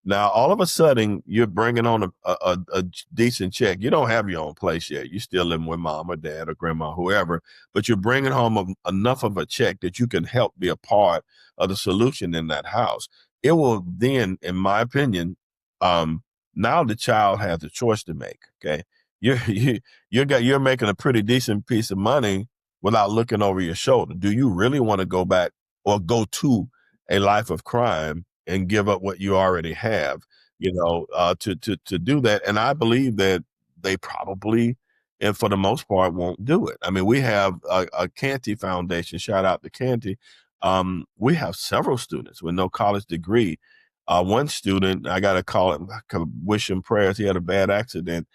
G: now all of a sudden you're bringing on a decent check. You don't have your own place yet. You're still living with mom or dad or grandma, whoever, but you're bringing home enough of a check that you can help be a part of the solution in that house. It will then, in my opinion, now the child has a choice to make. Okay. You're making a pretty decent piece of money without looking over your shoulder. Do you really want to go back or go to a life of crime and give up what you already have, to do that? And I believe that they probably, and for the most part, won't do it. I mean, we have a Canty Foundation. Shout out to Canty. We have several students with no college degree. One student, I got to call him, wish him prayers. He had a bad accident.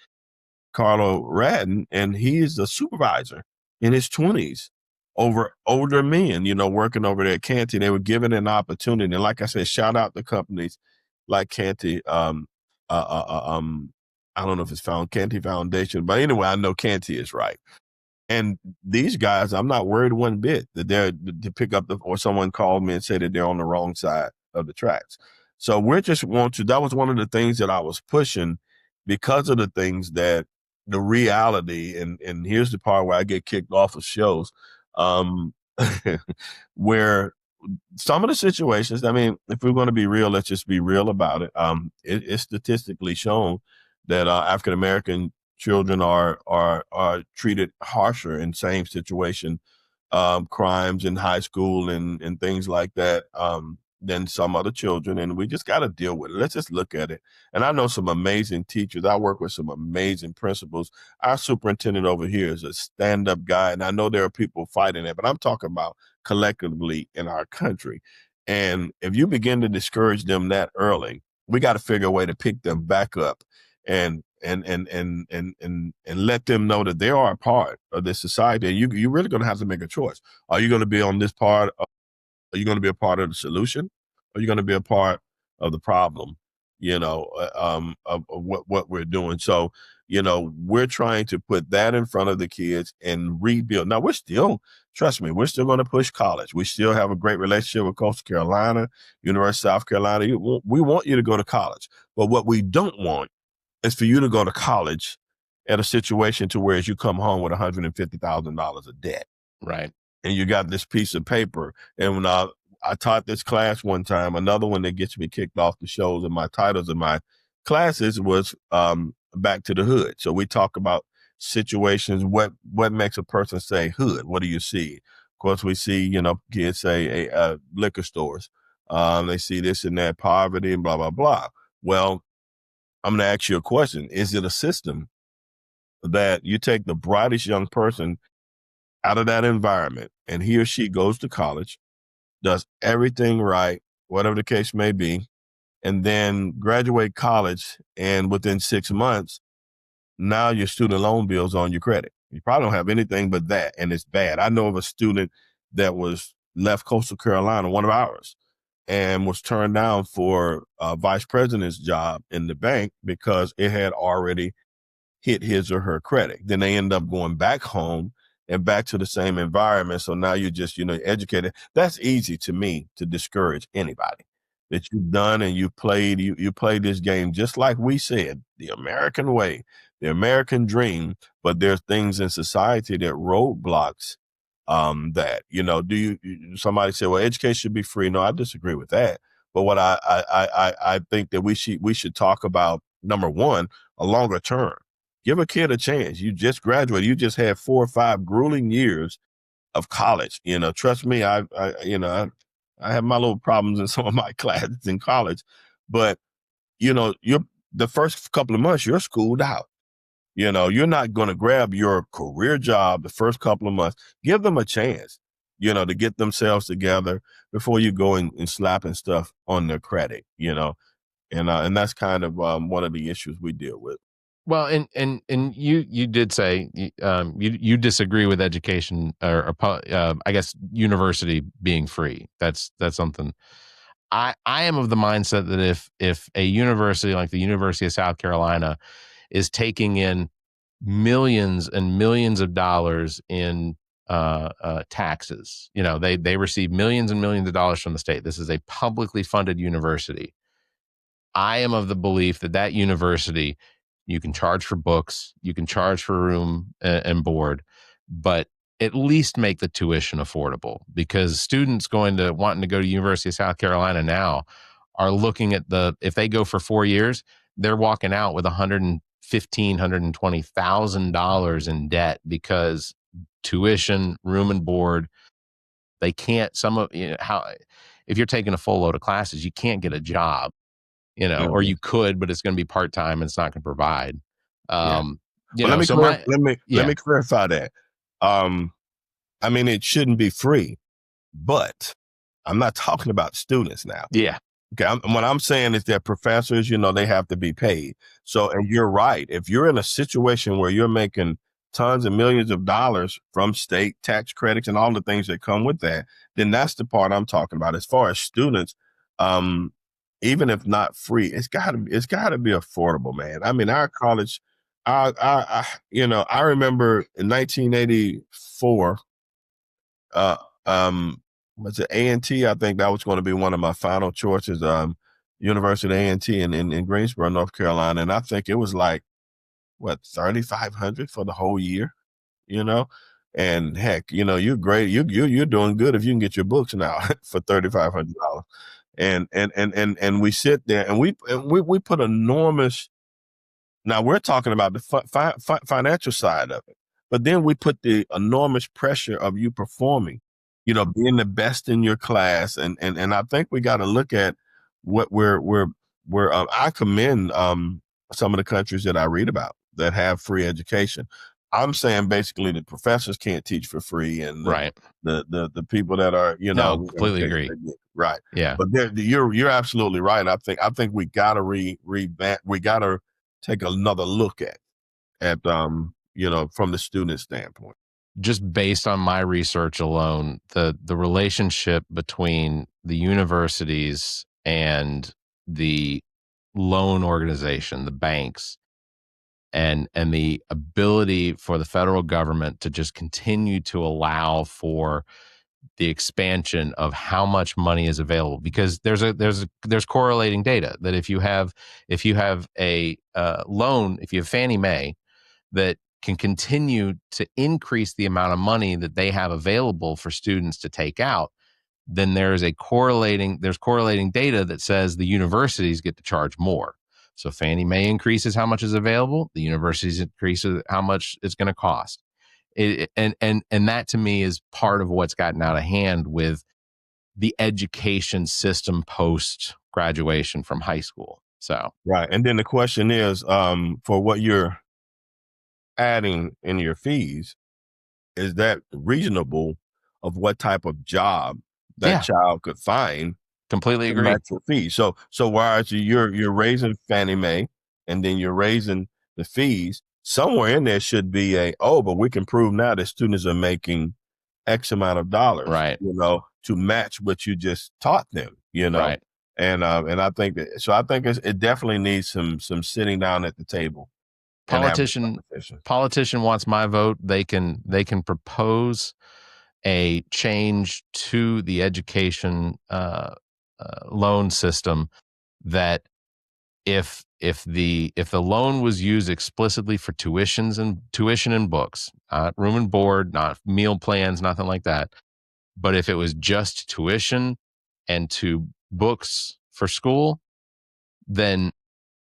G: Carlo Radden, and he's a supervisor in his 20s over older men, working over there at Canty. They were given an opportunity. And like I said, shout out to companies like Canty. I don't know if it's found Canty Foundation, but anyway, I know Canty is right. And these guys, I'm not worried one bit that they're to pick up or someone called me and said that they're on the wrong side of the tracks. So that was one of the things that I was pushing because of the things that the reality, and here's the part where I get kicked off of shows, where some of the situations, I mean, if we're going to be real, let's just be real about it. It's statistically shown that African-American children are treated harsher in same situation crimes in high school and things like that than some other children, and we just got to deal with it. Let's just look at it. And I know some amazing teachers. I work with some amazing principals. Our superintendent over here is a stand-up guy, and I know there are people fighting it, but I'm talking about collectively in our country. And if you begin to discourage them that early, we got to figure a way to pick them back up and let them know that they are a part of this society. And you're really going to have to make a choice. Are you going to be on this part? Are you going to be a part of the solution? Or are you going to be a part of the problem? Of what we're doing. So, we're trying to put that in front of the kids and rebuild. Now, trust me, we're still going to push college. We still have a great relationship with Coastal Carolina, University of South Carolina. We want you to go to college. But what we don't want is for you to go to college at a situation to where you come home with $150,000 of debt.
E: Right.
G: And you got this piece of paper. And when I taught this class one time, another one that gets me kicked off the shows, and my titles of my classes was Back to the Hood. So we talk about situations, what makes a person say hood? What do you see? Of course, we see, kids say liquor stores. They see this and that, poverty and blah, blah, blah. Well, I'm going to ask you a question. Is it a system that you take the brightest young person out of that environment and he or she goes to college, does everything right, whatever the case may be, and then graduate college, and within 6 months, now your student loan bill's on your credit. You probably don't have anything but that, and it's bad. I know of a student that left Coastal Carolina, one of ours, and was turned down for a vice president's job in the bank because it had already hit his or her credit. Then they end up going back home and back to the same environment. So now you're just, educated. That's easy to me to discourage anybody that you've done and you played this game, just like we said, the American way, the American dream. But there's things in society that roadblocks that, somebody said, well, education should be free. No, I disagree with that. But what I think that we should talk about, number one, a longer term. Give a kid a chance. You just graduated. You just had 4 or 5 grueling years of college. Trust me, I have my little problems in some of my classes in college, but you're the first couple of months you're schooled out. You're not going to grab your career job the first couple of months. Give them a chance, to get themselves together before you go and slapping stuff on their credit. And that's kind of one of the issues we deal with.
E: Well, and you did say you disagree with education or I guess university being free. That's something. I am of the mindset that if a university like the University of South Carolina is taking in millions and millions of dollars in taxes, they receive millions and millions of dollars from the state. This is a publicly funded university. I am of the belief that university, you can charge for books, you can charge for room and board, but at least make the tuition affordable, because students wanting to go to University of South Carolina now are looking at if they go for 4 years, they're walking out with $120,000 in debt because tuition, room and board, they can't, if you're taking a full load of classes, you can't get a job. Or you could, but it's going to be part-time and it's not going to provide.
G: Let me clarify that. It shouldn't be free, but I'm not talking about students now.
E: Yeah.
G: Okay. What I'm saying is that professors, they have to be paid. So, and you're right. If you're in a situation where you're making tons of millions of dollars from state tax credits and all the things that come with that, then that's the part I'm talking about. As far as students, even if not free, it's gotta be affordable, man. Our college, I remember in 1984, was it A&T? I think that was going to be one of my final choices. University of A&T in Greensboro, North Carolina. And I think it was like, $3,500 for the whole year, and heck, you're great. You're doing good if you can get your books now for $3,500. And we sit there and we put enormous. Now we're talking about the financial side of it, but then we put the enormous pressure of you performing being the best in your class. And I think we got to look at what I commend some of the countries that I read about that have free education. I'm saying basically the professors can't teach for free, and
E: Right.
G: the people that are,
E: No, completely agree.
G: Right.
E: Yeah.
G: But you're absolutely right. I think we got to revamp. We got to take another look at from the student standpoint.
E: Just based on my research alone, the relationship between the universities and the loan organization, the banks, and the ability for the federal government to just continue to allow for the expansion of how much money is available, because there's correlating data that if you have a loan, if you have Fannie Mae that can continue to increase the amount of money that they have available for students to take out, then there's correlating data that says the universities get to charge more. So Fannie Mae increases how much is available, the universities increases how much it's going to cost. And that to me is part of what's gotten out of hand with the education system post graduation from high school. So
G: right. And then the question is, for what you're adding in your fees, is that reasonable of what type of job that child could find?
E: Completely agree.
G: Match your fees. So whereas you're raising Fannie Mae and then you're raising the fees, somewhere in there should be but we can prove now that students are making X amount of dollars,
E: right,
G: to match what you just taught them,
E: right.
G: And I think it definitely needs some sitting down at the table.
E: Politician wants my vote. They can propose a change to the education loan system that if the loan was used explicitly for tuition and books, not room and board, not meal plans, nothing like that, but if it was just tuition and to books for school, then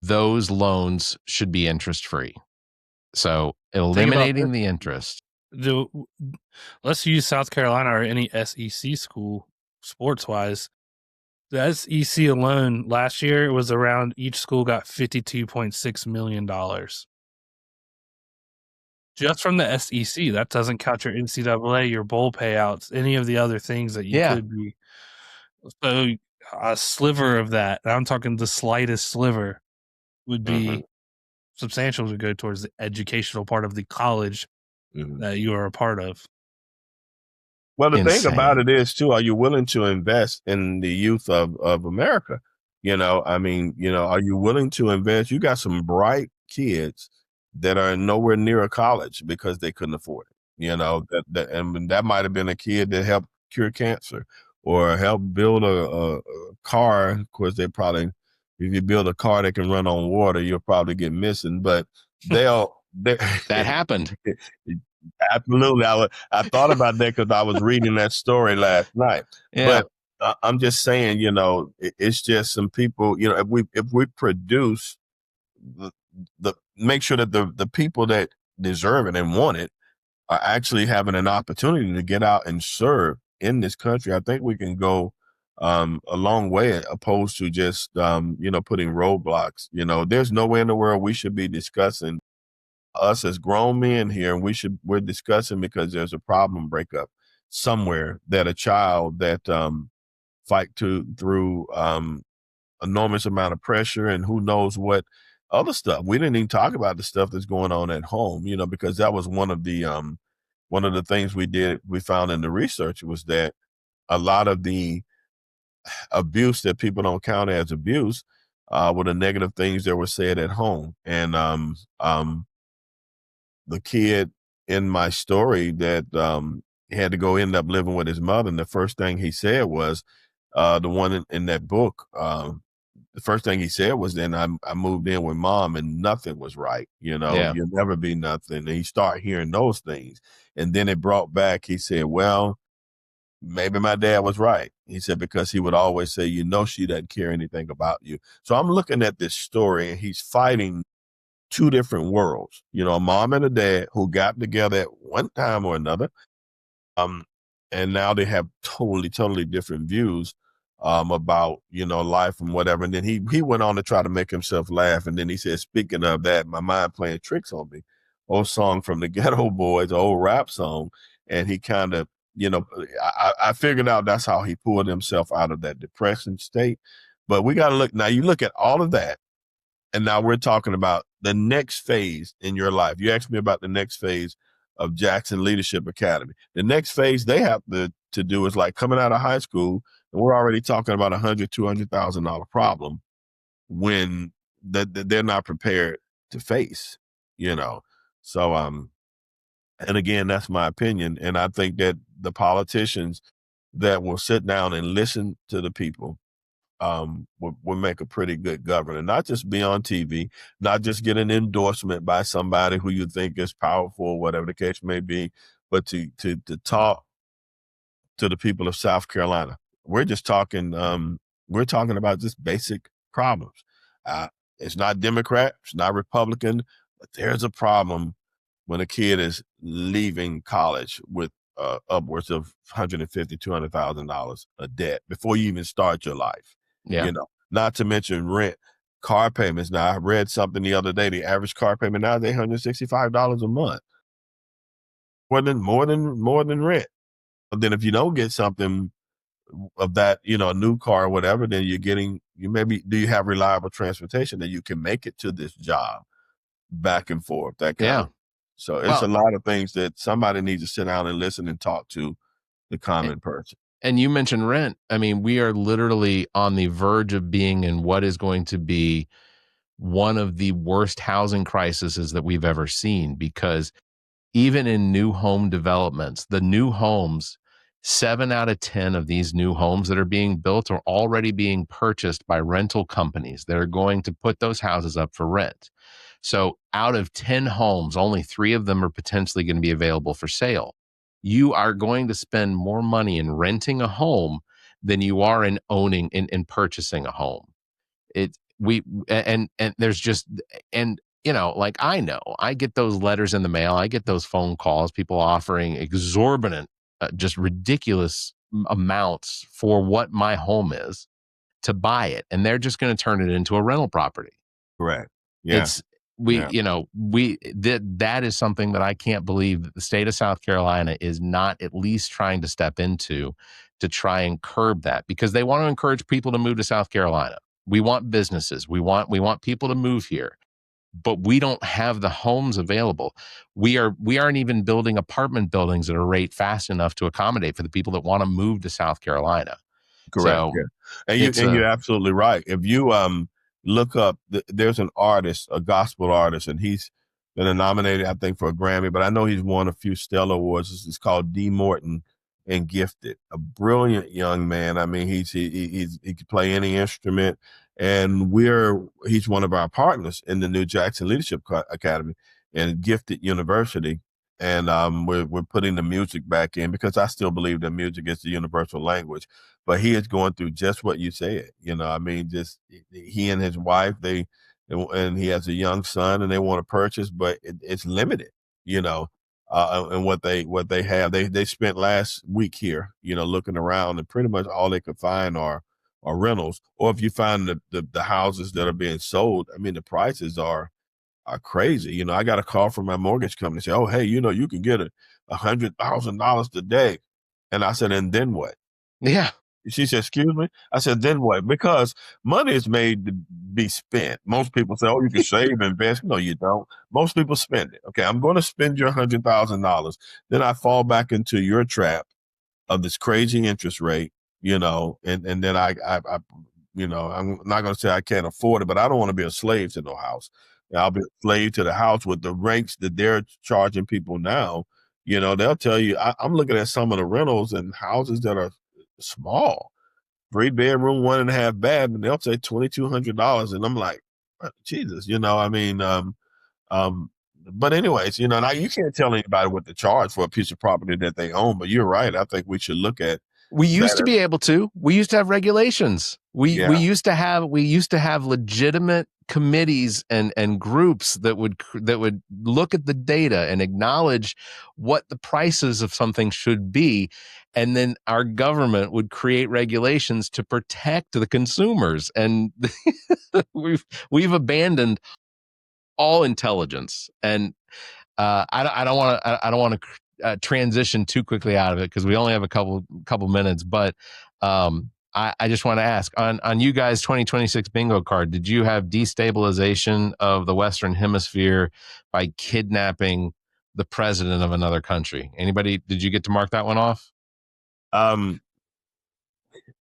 E: those loans should be interest free. So eliminating the interest.
F: Let's use South Carolina or any SEC school sports wise. The SEC alone last year was around, each school got $52.6 million. Just from the SEC. That doesn't count your NCAA, your bowl payouts, any of the other things that you could be. So a sliver of that, I'm talking the slightest sliver, would be substantial to go towards the educational part of the college that you are a part of.
G: Well, the thing about it is too, are you willing to invest in the youth of America? Are you willing to invest? You got some bright kids that are nowhere near a college because they couldn't afford it. And that might have been a kid that helped cure cancer or help build a car. Of course, if you build a car that can run on water, you'll probably get missing, but that
E: happened.
G: Absolutely. I thought about that because I was reading that story last night.
E: Yeah.
G: But I'm just saying, it's just some people, if we produce the make sure that the people that deserve it and want it are actually having an opportunity to get out and serve in this country, I think we can go a long way, opposed to just putting roadblocks. There's no way in the world we should be discussing, us as grown men here, and we're discussing because there's a problem breakup somewhere that a child that fight through enormous amount of pressure and who knows what other stuff. We didn't even talk about the stuff that's going on at home, because that was one of the things we found in the research was that a lot of the abuse that people don't count as abuse were the negative things that were said at home. And the kid in my story that had to end up living with his mother, and the first thing he said was, the one in that book, the first thing he said was, then I moved in with mom and nothing was right. You'll never be nothing. And he started hearing those things. And then it brought back, he said, well, maybe my dad was right. He said, because he would always say, she doesn't care anything about you. So I'm looking at this story and he's fighting two different worlds, a mom and a dad who got together at one time or another, and now they have totally different views about, life and whatever. And then he went on to try to make himself laugh. And then he said, speaking of that, my mind playing tricks on me. Old song from the Ghetto Boys, old rap song. And he kind of, I figured out that's how he pulled himself out of that depression state. But we got to look, now you look at all of that. And now we're talking about the next phase in your life. You asked me about the next phase of Jackson Leadership Academy. The next phase they have to do is like coming out of high school, and we're already talking about $100,000-$200,000 problem when they're not prepared to face, So, and again, that's my opinion. And I think that the politicians that will sit down and listen to the people will make a pretty good governor. Not just be on TV, not just get an endorsement by somebody who you think is powerful, whatever the case may be, but to talk to the people of South Carolina. We're just talking. We're talking about just basic problems. It's not Democrat, it's not Republican, but there's a problem when a kid is leaving college with upwards of $150,000, $200,000 of debt before you even start your life.
E: Yeah.
G: Not to mention rent, car payments. Now, I read something the other day. The average car payment now is $865 a month. More than rent. But then if you don't get something of that, a new car or whatever, then do you have reliable transportation that you can make it to this job back and forth? That kind of. So it's a lot of things that somebody needs to sit down and listen and talk to the common person.
E: And you mentioned rent. I mean, we are literally on the verge of being in what is going to be one of the worst housing crises that we've ever seen, because even in new home developments, the new homes, 7 out of 10 of these new homes that are being built are already being purchased by rental companies that are going to put those houses up for rent. So out of 10 homes, only 3 of them are potentially going to be available for sale. You are going to spend more money in renting a home than you are in owning in purchasing a home. There's just, like I get those letters in the mail. I get those phone calls, people offering exorbitant, just ridiculous amounts for what my home is to buy it. And they're just going to turn it into a rental property.
G: Correct. Yeah.
E: That is something that I can't believe that the state of South Carolina is not at least trying to step into to try and curb that, because they want to encourage people to move to South Carolina. We want businesses. We want people to move here, but we don't have the homes available. We aren't even building apartment buildings at a rate fast enough to accommodate for the people that want to move to South Carolina.
G: Correct.
E: So,
G: yeah. And you're absolutely right. If you look up, there's an artist, a gospel artist, and he's been nominated, I think, for a Grammy, but I know he's won a few Stellar Awards. It's called D. Morton and Gifted, a brilliant young man. I mean, he can play any instrument, and he's one of our partners in the new Jackson Leadership Academy and Gifted University. And we're putting the music back in, because I still believe that music is the universal language. But he is going through just what you said. I mean, just he and his wife, and he has a young son, and they want to purchase, but it's limited, and what they have. They spent last week here, looking around, and pretty much all they could find are rentals. Or if you find the houses that are being sold, I mean, the prices are crazy. I got a call from my mortgage company, say, "Oh, hey, you can get $100,000 today." And I said, "And then what?"
E: Yeah.
G: She said, "Excuse me?" I said, "Then what?" Because money is made to be spent. Most people say, "Oh, you can save and invest." No, you don't. Most people spend it. Okay, I'm going to spend your $100,000. Then I fall back into your trap of this crazy interest rate, and then I'm not going to say I can't afford it, but I don't want to be a slave to no house. I'll be a slave to the house with the rates that they're charging people now. They'll tell you, I'm looking at some of the rentals and houses that are small, 3-bedroom, 1.5 bath, and they'll say $2,200. And I'm like, Jesus, but anyways, now you can't tell anybody what to charge for a piece of property that they own, but you're right. I think we should look at.
E: We used to be able to. We used to have regulations. We used to have legitimate committees and groups that would look at the data and acknowledge what the prices of something should be, and then our government would create regulations to protect the consumers. And we've abandoned all intelligence. And I don't want to transition too quickly out of it because we only have a couple minutes, but I just want to ask on you guys' 2026 bingo card, did you have destabilization of the Western Hemisphere by kidnapping the president of another country? Anybody, did you get to mark that one off?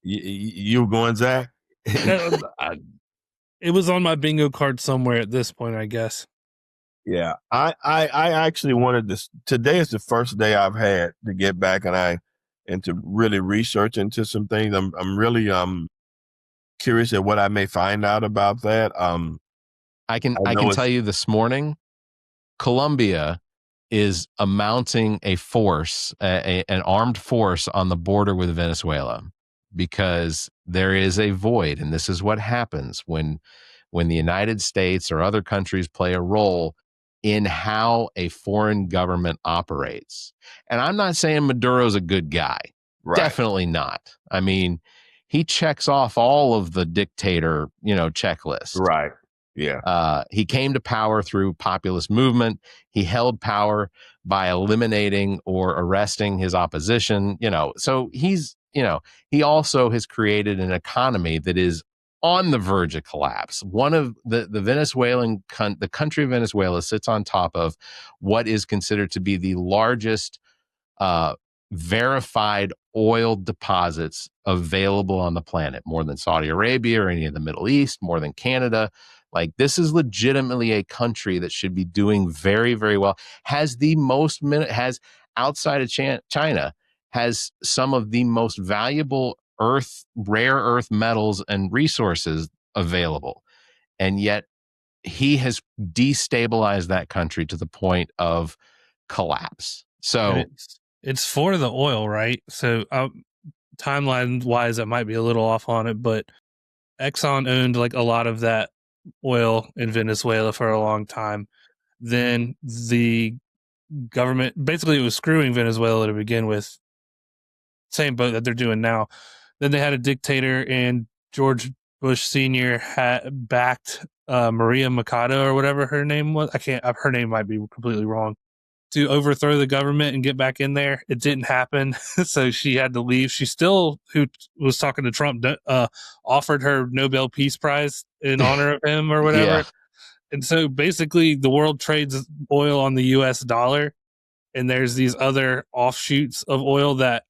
G: You were going, Zach?
F: It was on my bingo card somewhere at this point, I guess.
G: Yeah, I actually wanted this. Today is the first day I've had to get back and to really research into some things. I'm really curious at what I may find out about that.
E: I can tell you this morning, Colombia is mounting a force, an armed force on the border with Venezuela, because there is a void, and this is what happens when the United States or other countries play a role in how a foreign government operates. And I'm not saying Maduro's a good guy. Right. Definitely not. I mean, he checks off all of the dictator, checklist.
G: Right. Yeah.
E: He came to power through populist movement. He held power by eliminating or arresting his opposition, so he's, he also has created an economy that is on the verge of collapse. One of the Venezuelan, the country of Venezuela sits on top of what is considered to be the largest verified oil deposits available on the planet, more than Saudi Arabia or any of the Middle East, more than Canada. Like, this is legitimately a country that should be doing very, very well. Has outside of China, has some of the most valuable rare earth metals and resources available. And yet he has destabilized that country to the point of collapse. So
F: it's for the oil, right? So timeline wise, I might be a little off on it, but Exxon owned like a lot of that oil in Venezuela for a long time. Then the government basically was screwing Venezuela to begin with. Same boat that they're doing now. Then they had a dictator, and George Bush Sr. had backed Maria Mercado or whatever her name was. Her name might be completely wrong, to overthrow the government and get back in there. It didn't happen. So she had to leave. She still, who was talking to Trump, offered her Nobel Peace Prize in honor of him or whatever. Yeah. And so basically the world trades oil on the US dollar. And there's these other offshoots of oil that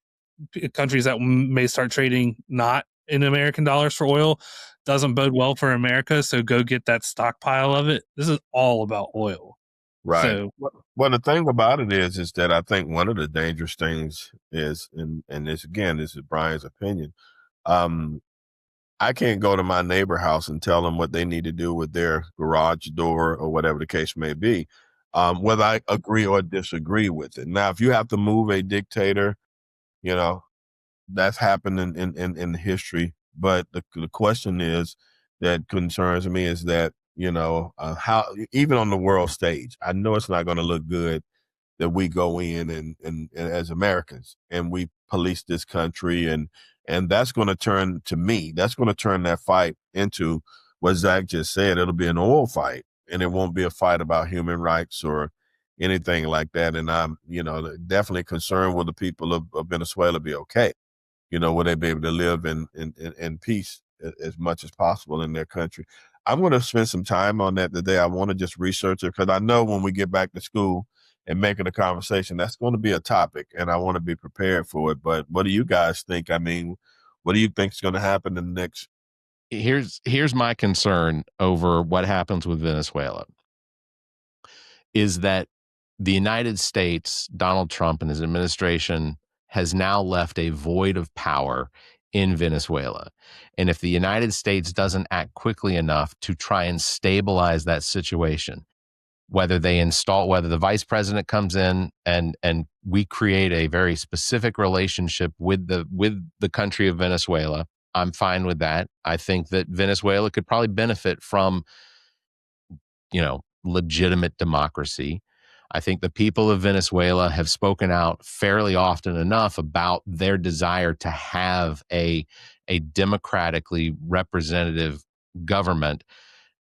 F: countries that may start trading not in American dollars for oil. Doesn't bode well for America. So go get that stockpile of it. This is all about oil.
G: Right. So, well, the thing about it is that I think one of the dangerous things is, and this is Brian's opinion. I can't go to my neighbor house and tell them what they need to do with their garage door or whatever the case may be, whether I agree or disagree with it. Now, if you have to move a dictator, that's happened in history. But the question is that concerns me is that, how, even on the world stage, I know it's not going to look good that we go in and as Americans and we police this country, and that's going to turn that fight into what Zach just said. It'll be an oil fight, and it won't be a fight about human rights or anything like that. And I'm, definitely concerned will the people of Venezuela be okay? Will they be able to live in peace as much as possible in their country? I'm going to spend some time on that today. I want to just research it because I know when we get back to school and make it a conversation, that's going to be a topic, and I want to be prepared for it. But what do you guys think? I mean, what do you think is going to happen in the next?
E: Here's my concern over what happens with Venezuela is that the United States, Donald Trump and his administration, has now left a void of power in Venezuela. And if the United States doesn't act quickly enough to try and stabilize that situation, whether the vice president comes in and we create a very specific relationship with the country of Venezuela, I'm fine with that. I think that Venezuela could probably benefit from legitimate democracy. I think the people of Venezuela have spoken out fairly often enough about their desire to have a democratically representative government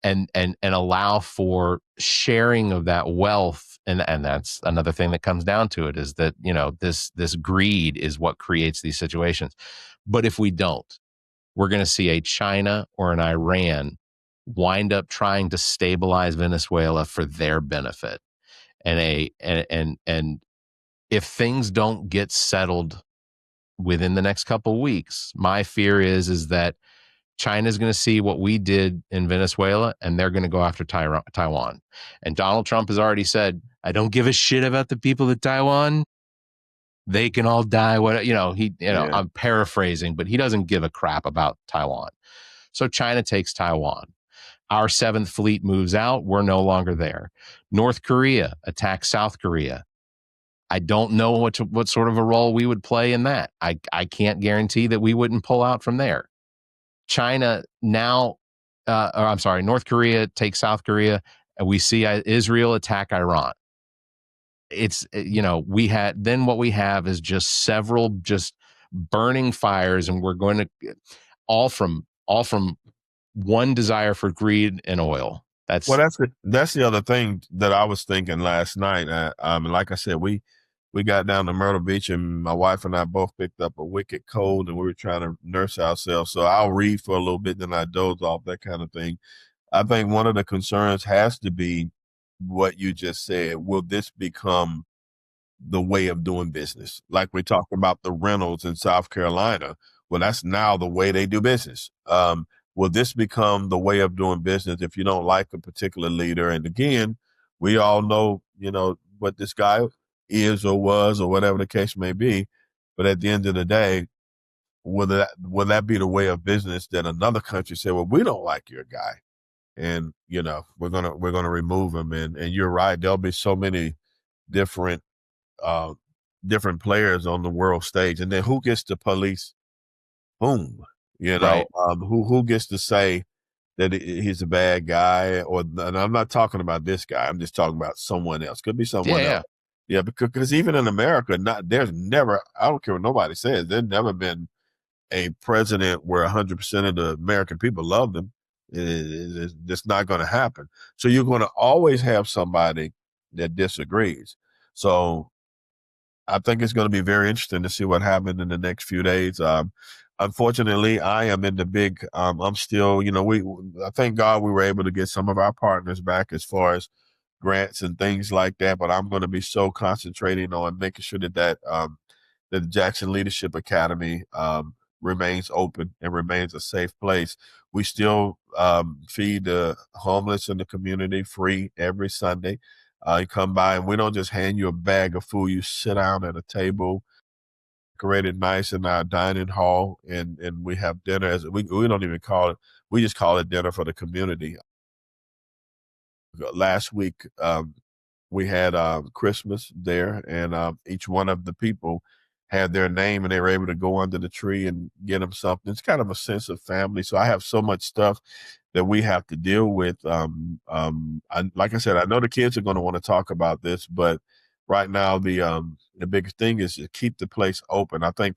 E: and allow for sharing of that wealth. And that's another thing that comes down to it, is that, this greed is what creates these situations. But if we don't, we're going to see a China or an Iran wind up trying to stabilize Venezuela for their benefit. And if things don't get settled within the next couple of weeks, my fear is that China's going to see what we did in Venezuela, and they're going to go after Taiwan. And Donald Trump has already said, I don't give a shit about the people of Taiwan. They can all die. I'm paraphrasing, but he doesn't give a crap about Taiwan. So China takes Taiwan. Our 7th Fleet moves out. We're no longer there. North Korea attacks South Korea. I don't know what sort of a role we would play in that. I can't guarantee that we wouldn't pull out from there. China now, North Korea takes South Korea, and we see Israel attack Iran. It's, what we have is just several just burning fires, and we're going to all from one desire for greed and oil. That's
G: the other thing that I was thinking last night. Like I said, we got down to Myrtle Beach, and my wife and I both picked up a wicked cold, and we were trying to nurse ourselves. So I'll read for a little bit, then I doze off, that kind of thing. I think one of the concerns has to be what you just said. Will this become the way of doing business? Like we talked about the rentals in South Carolina. Well, that's now the way they do business. Will this become the way of doing business if you don't like a particular leader? And again, we all know, what this guy is or was or whatever the case may be. But at the end of the day, will that be the way of business that another country say, well, we don't like your guy, and we're gonna remove him? And you're right, there'll be so many different players on the world stage, and then who gets to police whom?
E: Right.
G: Who gets to say that he's a bad guy? And I'm not talking about this guy. I'm just talking about someone else. Could be someone else. Yeah, because even in America, there's never, I don't care what nobody says, there's never been a president where 100% of the American people love them. It's just not going to happen. So you're going to always have somebody that disagrees. So I think it's going to be very interesting to see what happens in the next few days. Unfortunately, I am in the big, I'm still, I thank God we were able to get some of our partners back as far as grants and things like that. But I'm going to be so concentrating on making sure that the Jackson Leadership Academy remains open and remains a safe place. We still feed the homeless in the community free every Sunday. You come by, and we don't just hand you a bag of food. You sit down at a table, decorated nice in our dining hall, and we have dinner. We don't even call it, we just call it dinner for the community. Last week, we had Christmas there, and each one of the people had their name, and they were able to go under the tree and get them something. It's kind of a sense of family. So I have so much stuff that we have to deal with. Like I said, I know the kids are going to want to talk about this, but right now the biggest thing is to keep the place open. I think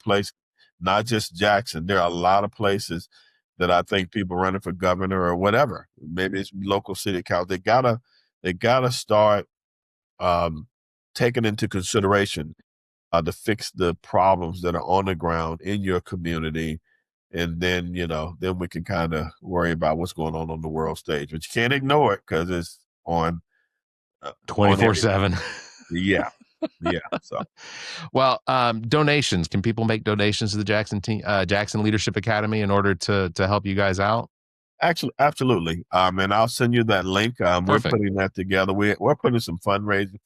G: not just Jackson, there are a lot of places that I think people running for governor or whatever, maybe it's local city council, they gotta start taking into consideration to fix the problems that are on the ground in your community. And then, then we can kind of worry about what's going on the world stage, but you can't ignore it because it's on
E: 24/7.
G: Yeah. Yeah. So,
E: well, donations. Can people make donations to the Jackson Leadership Academy in order to help you guys out?
G: Actually, absolutely. And I'll send you that link. We're putting that together. We're putting some fundraising,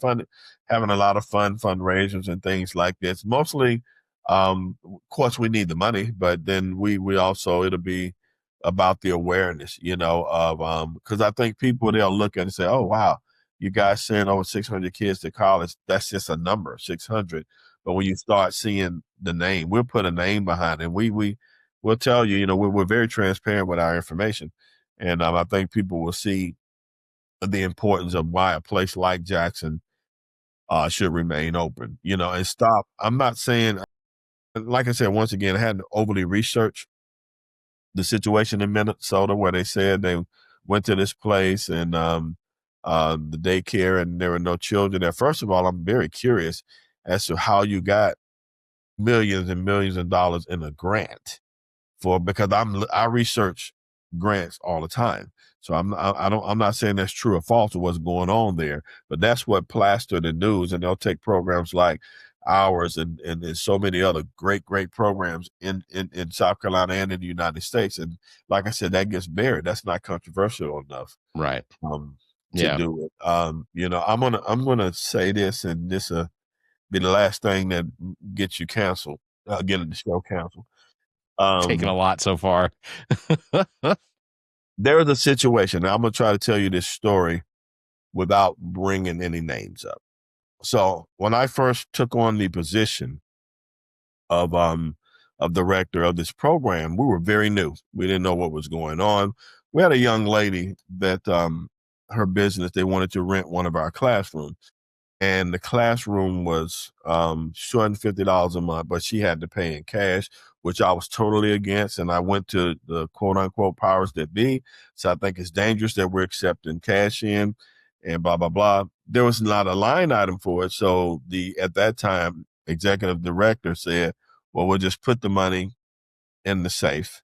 G: having a lot of fundraisers and things like this. Mostly, of course, we need the money, but then we also, it'll be about the awareness, of because I think people, they'll look at it and say, "Oh, wow, you guys send over 600 kids to college." That's just a number, 600. But when you start seeing the name, we'll put a name behind it. We'll tell you, we're very transparent with our information. And I think people will see the importance of why a place like Jackson should remain open, and stop. I'm not saying, like I said, once again, I hadn't overly researched the situation in Minnesota where they said they went to this place and the daycare and there were no children there. First of all, I'm very curious as to how you got millions and millions of dollars in a grant because I research grants all the time. So I'm not saying that's true or false or what's going on there, but that's what plastered the news, and they'll take programs like ours and so many other great programs in South Carolina and in the United States. And like I said, that gets buried. That's not controversial enough.
E: Right.
G: To do it. I'm gonna say this, and this be the last thing that gets you canceled, getting the show canceled.
E: Taking a lot so far.
G: There's a situation. Now, I'm going to try to tell you this story without bringing any names up. So when I first took on the position of director of this program, we were very new. We didn't know what was going on. We had a young lady that her business, they wanted to rent one of our classrooms. And the classroom was $250 a month, but she had to pay in cash, which I was totally against. And I went to the quote unquote powers that be. So I think it's dangerous that we're accepting cash in and blah, blah, blah. There was not a line item for it. So at that time, executive director said, well, we'll just put the money in the safe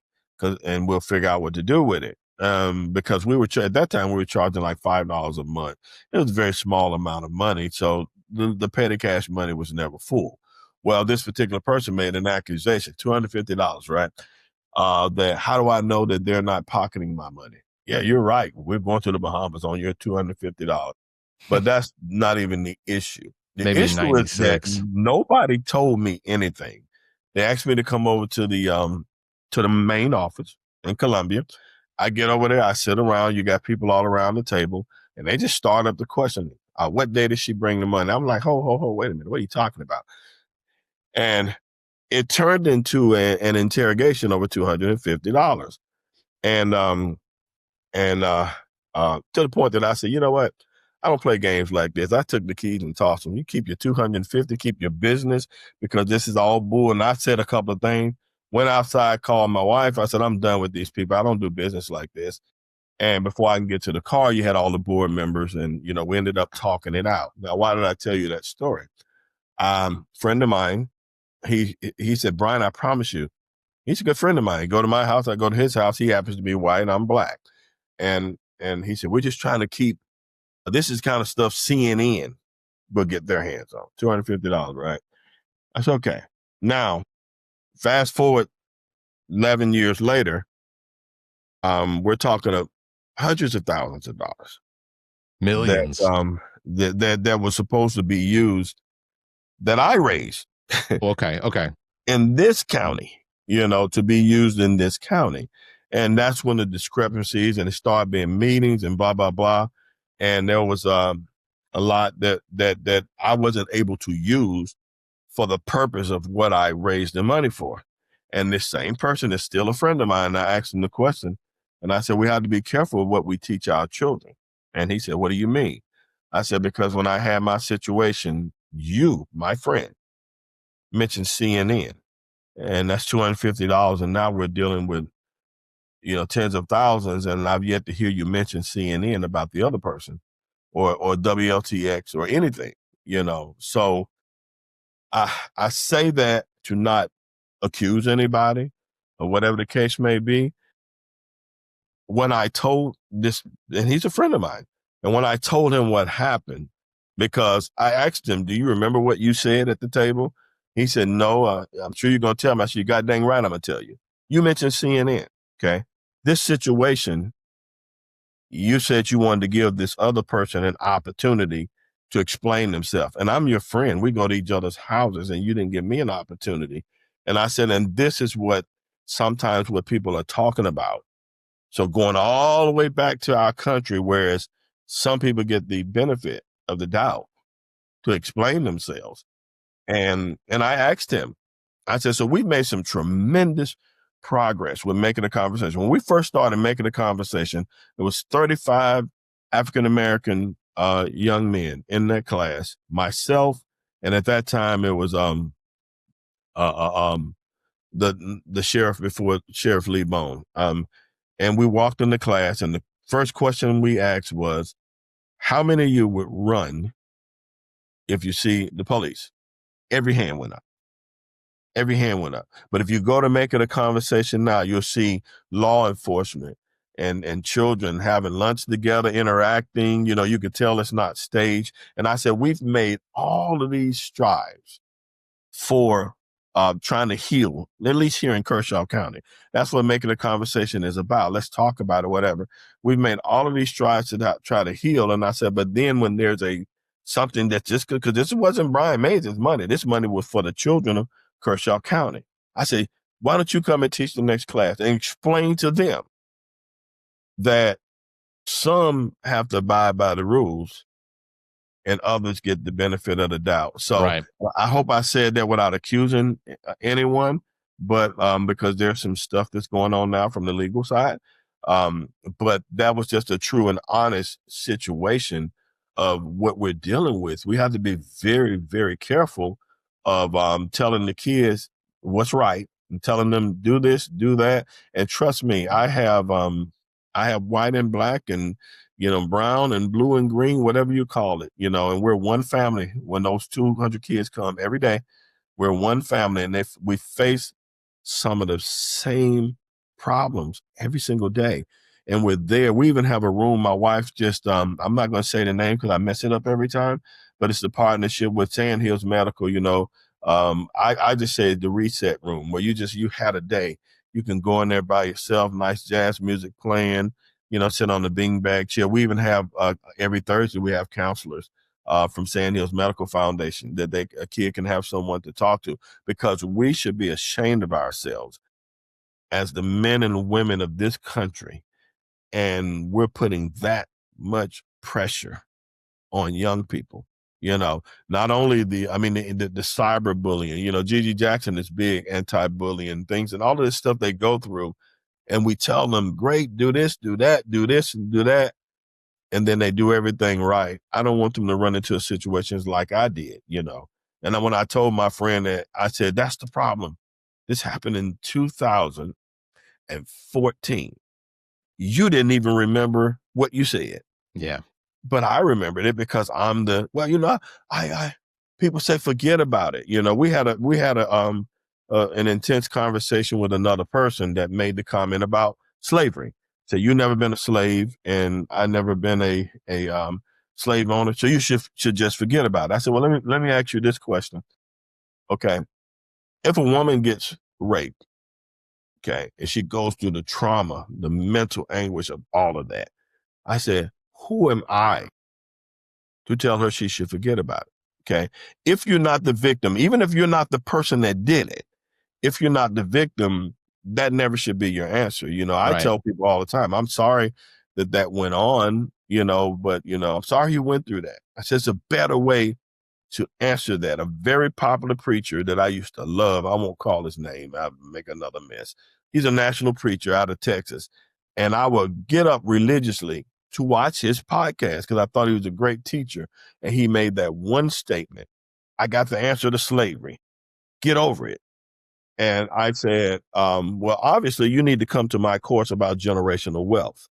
G: and we'll figure out what to do with it. Because at that time we were charging like $5 a month. It was a very small amount of money. So the petty cash money was never full. Well, this particular person made an accusation, $250, right? That how do I know that they're not pocketing my money? Yeah, you're right. We're going to the Bahamas on your $250. But that's not even the issue. The
E: Maybe
G: issue is that nobody told me anything. They asked me to come over to the main office in Columbia. I get over there, I sit around, you got people all around the table, and they just start up the question, what day did she bring the money? I'm like, ho, wait a minute, what are you talking about? And it turned into an interrogation over $250. And to the point that I said, you know what? I don't play games like this. I took the keys and tossed them. You keep your 250, keep your business, because this is all bull. And I said a couple of things. Went outside, called my wife. I said, I'm done with these people. I don't do business like this. And before I can get to the car, you had all the board members and, we ended up talking it out. Now, why did I tell you that story? Friend of mine, he said, Brian, I promise you, he's a good friend of mine. He go to my house, I go to his house. He happens to be white and I'm black. And he said, we're just trying to keep, this is kind of stuff CNN will get their hands on. $250, right? I said, okay. Now, fast forward 11 years later, we're talking of hundreds of thousands of dollars.
E: Millions.
G: That was supposed to be used that I raised.
E: Okay.
G: In this county, to be used in this county. And that's when the discrepancies and it started being meetings and blah, blah, blah. And there was a lot that I wasn't able to use for the purpose of what I raised the money for. And this same person is still a friend of mine. And I asked him the question and I said, we have to be careful of what we teach our children. And he said, what do you mean? I said, because when I had my situation, you, my friend, mentioned CNN and that's $250. And now we're dealing with, tens of thousands. And I've yet to hear you mention CNN about the other person or WLTX or anything, So I say that to not accuse anybody or whatever the case may be. When I told this, and he's a friend of mine, and when I told him what happened, because I asked him, do you remember what you said at the table? He said, no, I'm sure you're going to tell me. I said, you got dang right, I'm going to tell you. You mentioned CNN, okay? This situation, you said you wanted to give this other person an opportunity to explain themselves. And I'm your friend. We go to each other's houses and you didn't give me an opportunity. And I said, and this is what people are talking about. So going all the way back to our country, whereas some people get the benefit of the doubt to explain themselves. And I asked him, I said, so we've made some tremendous progress with making a conversation. When we first started making a conversation, it was 35 African-American young men in that class, myself, and at that time it was the sheriff before Sheriff Lee Bone. And we walked in the class, and the first question we asked was, how many of you would run if you see the police? Every hand went up. Every hand went up. But if you go to make it a conversation now, you'll see law enforcement and children having lunch together, interacting. You know, you could tell it's not staged. And I said, we've made all of these strides for trying to heal, at least here in Kershaw County. That's what making a conversation is about. Let's talk about it, whatever. We've made all of these strides to try to heal. And I said, but then when there's something that's just good, because this wasn't Brian Mays' money. This money was for the children of Kershaw County. I say, why don't you come and teach the next class and explain to them that some have to abide by the rules and others get the benefit of the doubt. So right. I hope I said that without accusing anyone, but because there's some stuff that's going on now from the legal side. But that was just a true and honest situation of what we're dealing with. We have to be very, very careful of telling the kids what's right and telling them do this, do that. And trust me, I have white and black and, you know, brown and blue and green, whatever you call it, you know, and we're one family. When those 200 kids come every day, we're one family, and we face some of the same problems every single day. And we're there. We even have a room. My wife just, I'm not going to say the name because I mess it up every time, but it's a partnership with Sandhills Medical, you know. I just say the reset room where you had a day. You can go in there by yourself, nice jazz music playing, you know, sit on the beanbag chair. We even have, every Thursday, we have counselors from Sandhills Medical Foundation that a kid can have someone to talk to, because we should be ashamed of ourselves as the men and women of this country. And we're putting that much pressure on young people. You know, not only the cyberbullying, you know, Gigi Jackson is big anti-bullying things and all of this stuff they go through. And we tell them, great, do this, do that, do this, and do that. And then they do everything right. I don't want them to run into situations like I did, you know. And when I told my friend that, I said, that's the problem. This happened in 2014. You didn't even remember what you said.
E: Yeah.
G: But I remembered it because I'm I people say, forget about it. You know, we had an intense conversation with another person that made the comment about slavery. So you never been a slave, and I never been a slave owner. So you should just forget about it. I said, well, let me ask you this question. Okay. If a woman gets raped, okay, and she goes through the trauma, the mental anguish of all of that, I said, who am I to tell her she should forget about it? Okay. If you're not the victim, even if you're not the person that did it, if you're not the victim, that never should be your answer. You know, I tell people all the time, I'm sorry that went on, you know, but, you know, I'm sorry you went through that. I said, it's a better way to answer that. A very popular preacher that I used to love, I won't call his name, I'll make another mess. He's a national preacher out of Texas. And I would get up religiously to watch his podcast because I thought he was a great teacher. And he made that one statement: I got the answer to slavery. Get over it. And I said, well, obviously you need to come to my course about generational wealth.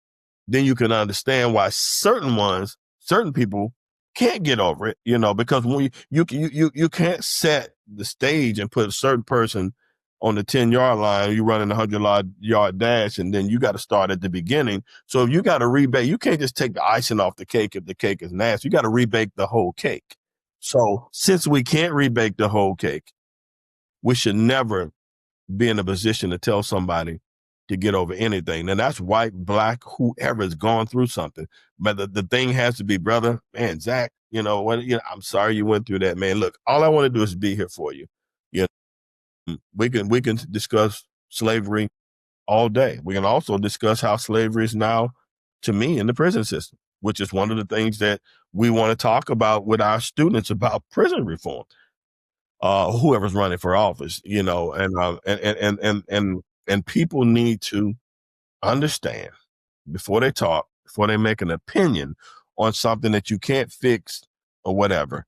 G: Then you can understand why certain people can't get over it, you know, because when you can't set the stage and put a certain person on the 10-yard line, you running a 100-yard dash, and then you got to start at the beginning. So if you got to rebake, you can't just take the icing off the cake if the cake is nasty. You got to rebake the whole cake. So since we can't rebake the whole cake, we should never be in a position to tell somebody to get over anything. And that's white, black, whoever has gone through something. But the thing has to be, brother, man, Zach, you know, I'm sorry you went through that, man. Look, all I want to do is be here for you. You know, we can discuss slavery all day. We can also discuss how slavery is now, to me, in the prison system, which is one of the things that we want to talk about with our students about prison reform. Whoever's running for office, you know, and people need to understand before they talk before they make an opinion on something that you can't fix or whatever.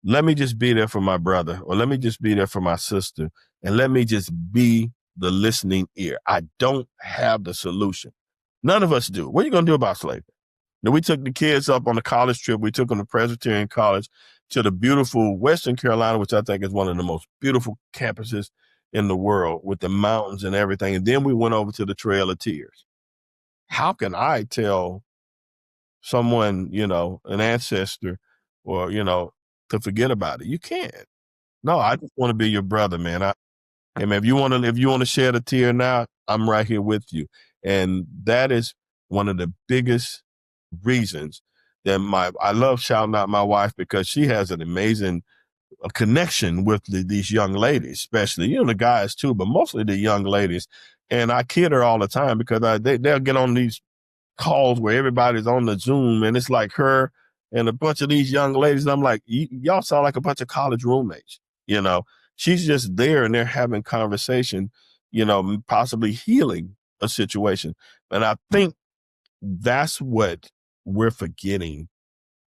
G: Let me just be there for my brother, or let me just be there for my sister, and let me just be the listening ear. I don't have the solution. None of us do. What are you going to do about slavery? Now, we took the kids up on a college trip. We took them to Presbyterian College to the beautiful Western Carolina, which I think is one of the most beautiful campuses in the world, with the mountains and everything. And then we went over to the Trail of Tears. How can I tell someone, an ancestor or, to forget about it? You can't. No, I just want to be your brother, man. Hey, man, if you want to shed a tear now, I'm right here with you. And that is one of the biggest reasons that I love shouting out my wife, because she has an amazing connection with these young ladies, especially, the guys too, but mostly the young ladies. And I kid her all the time because they'll get on these calls where everybody's on the Zoom and it's like her and a bunch of these young ladies. And I'm like, y'all sound like a bunch of college roommates. She's just there and they're having conversation, possibly healing a situation. And I think that's what we're forgetting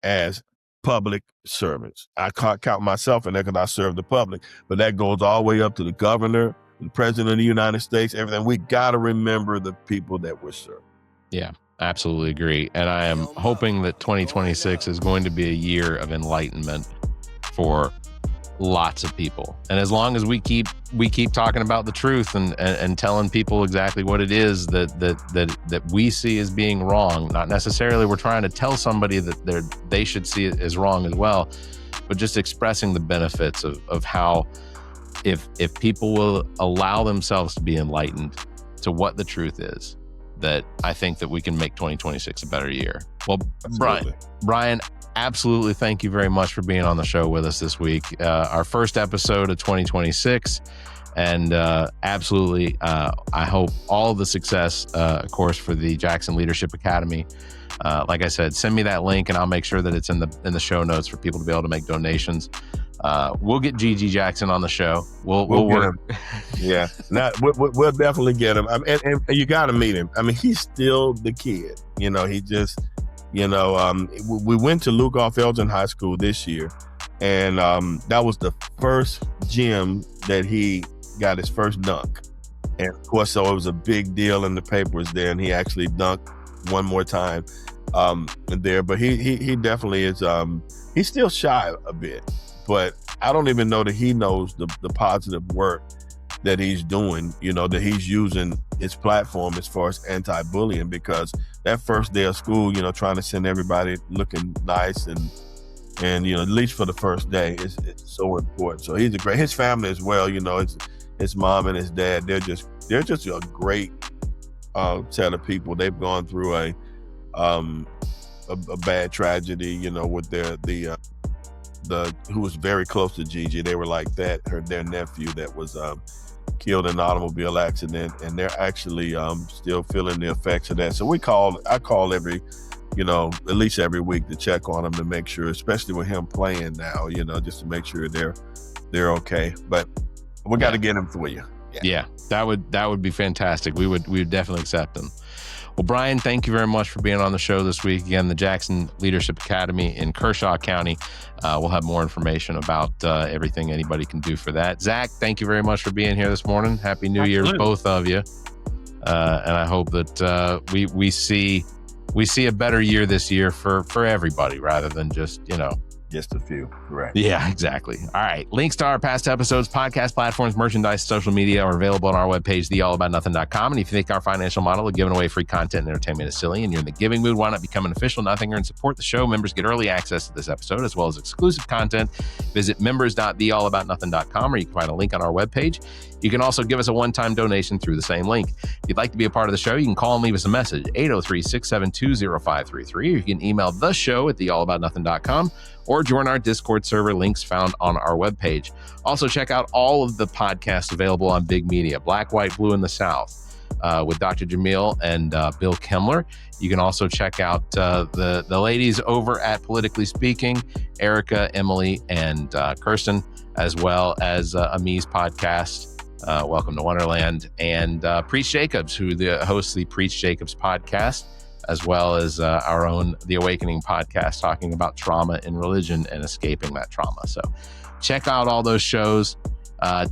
G: as public servants. I can't count myself in there because I serve the public, but that goes all the way up to the governor, the president of the United States, everything. We got to remember the people that we're serving.
E: Yeah, absolutely agree. And I am hoping that 2026 is going to be a year of enlightenment for lots of people. And as long as we keep talking about the truth and telling people exactly what it is that we see as being wrong, not necessarily we're trying to tell somebody that they should see it as wrong as well, but just expressing the benefits of how if people will allow themselves to be enlightened to what the truth is, that I think that we can make 2026 a better year. Well, Brian, absolutely. Thank you very much for being on the show with us this week. Our first episode of 2026. And absolutely, I hope all of the success, of course, for the Jackson Leadership Academy. Like I said, send me that link and I'll make sure that it's in the show notes for people to be able to make donations. We'll get Gigi Jackson on the show. We'll work.
G: Yeah, we'll definitely get him. And you got to meet him. I mean, he's still the kid. He just, we went to Lugoff Elgin High School this year, and that was the first gym that he got his first dunk. And of course, so it was a big deal in the papers there, and he actually dunked one more time there. But he definitely is. He's still shy a bit. But I don't even know that he knows the positive work that he's doing, that he's using his platform as far as anti-bullying, because that first day of school, trying to send everybody looking nice and at least for the first day is so important. So he's his family as well, his mom and his dad, they're just a great set of people. They've gone through a bad tragedy, with who was very close to Gigi. They were like that, their nephew that was killed in an automobile accident, and they're actually still feeling the effects of that. So I call every, at least every week to check on them to make sure, especially with him playing now, just to make sure they're okay. But we got to get him for you.
E: Yeah, that would be fantastic. We would definitely accept them. Well, Brian, thank you very much for being on the show this week. Again, the Jackson Leadership Academy in Kershaw County. We'll have more information about everything anybody can do for that. Zach, thank you very much for being here this morning. Happy New Year to both of you. And I hope that we see a better year this year for everybody rather than just,
G: just a few. Correct.
E: Yeah, exactly. All right. Links to our past episodes, podcast platforms, merchandise, social media are available on our webpage, theallaboutnothing.com. And if you think our financial model of giving away free content and entertainment is silly and you're in the giving mood, why not become an official Nothinger and support the show? Members get early access to this episode as well as exclusive content. Visit members.theallaboutnothing.com, or you can find a link on our webpage. You can also give us a one-time donation through the same link. If you'd like to be a part of the show, you can call and leave us a message, 803-672-0533, or you can email the show at theallaboutnothing.com, or join our Discord server, links found on our webpage. Also, check out all of the podcasts available on Big Media, Black, White, Blue in the South, with Dr. Jamil and Bill Kemmler. You can also check out the ladies over at Politically Speaking, Erica, Emily, and Kirsten, as well as Ami's podcast, Welcome to Wonderland, and Preach Jacobs, who hosts the Preach Jacobs podcast. as well as our own The Awakening podcast talking about trauma in religion and escaping that trauma. So check out all those shows.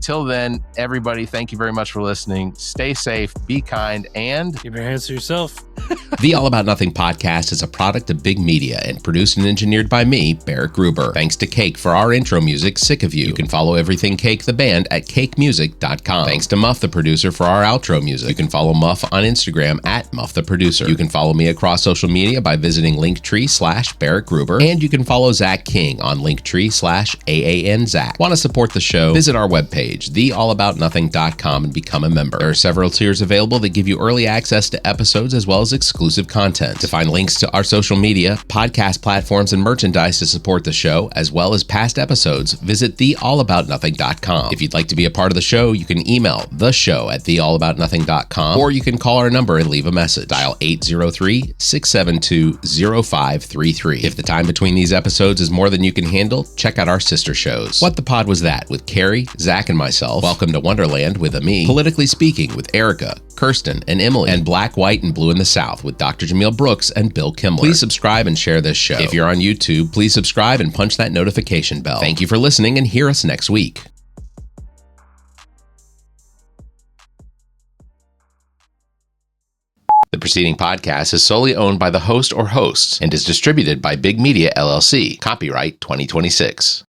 E: Till then, everybody, thank you very much for listening. Stay safe, be kind, and
F: keep your hands to yourself.
H: The All About Nothing podcast is a product of Big Media and produced and engineered by me, Barrett Gruber. Thanks to Cake for our intro music, Sick of You. You can follow Everything Cake the band at cakemusic.com. Thanks to Muff the producer for our outro music. You can follow Muff on Instagram at Muff the producer. You can follow me across social media by visiting Linktree/Barrett Gruber. And you can follow Zach King on Linktree/AAN Zach. Want to support the show? Visit our webpage, theallaboutnothing.com, and become a member. There are several tiers available that give you early access to episodes as well as exclusive content. To find links to our social media, podcast platforms, and merchandise to support the show, as well as past episodes, visit theallaboutnothing.com. If you'd like to be a part of the show, you can email theshow@theallaboutnothing.com, or you can call our number and leave a message. Dial 803-672-0533. If the time between these episodes is more than you can handle, check out our sister shows. What the Pod Was That with Carrie, Zach, and myself. Welcome to Wonderland with Ami. Politically Speaking with Erica, Kirsten, and Emily. And Black, White, and Blue in the South with Dr. Jameel Brooks and Bill Kimmler. Please subscribe and share this show. If you're on YouTube, please subscribe and punch that notification bell. Thank you for listening, and hear us next week. The preceding podcast is solely owned by the host or hosts and is distributed by Big Media, LLC. Copyright 2026.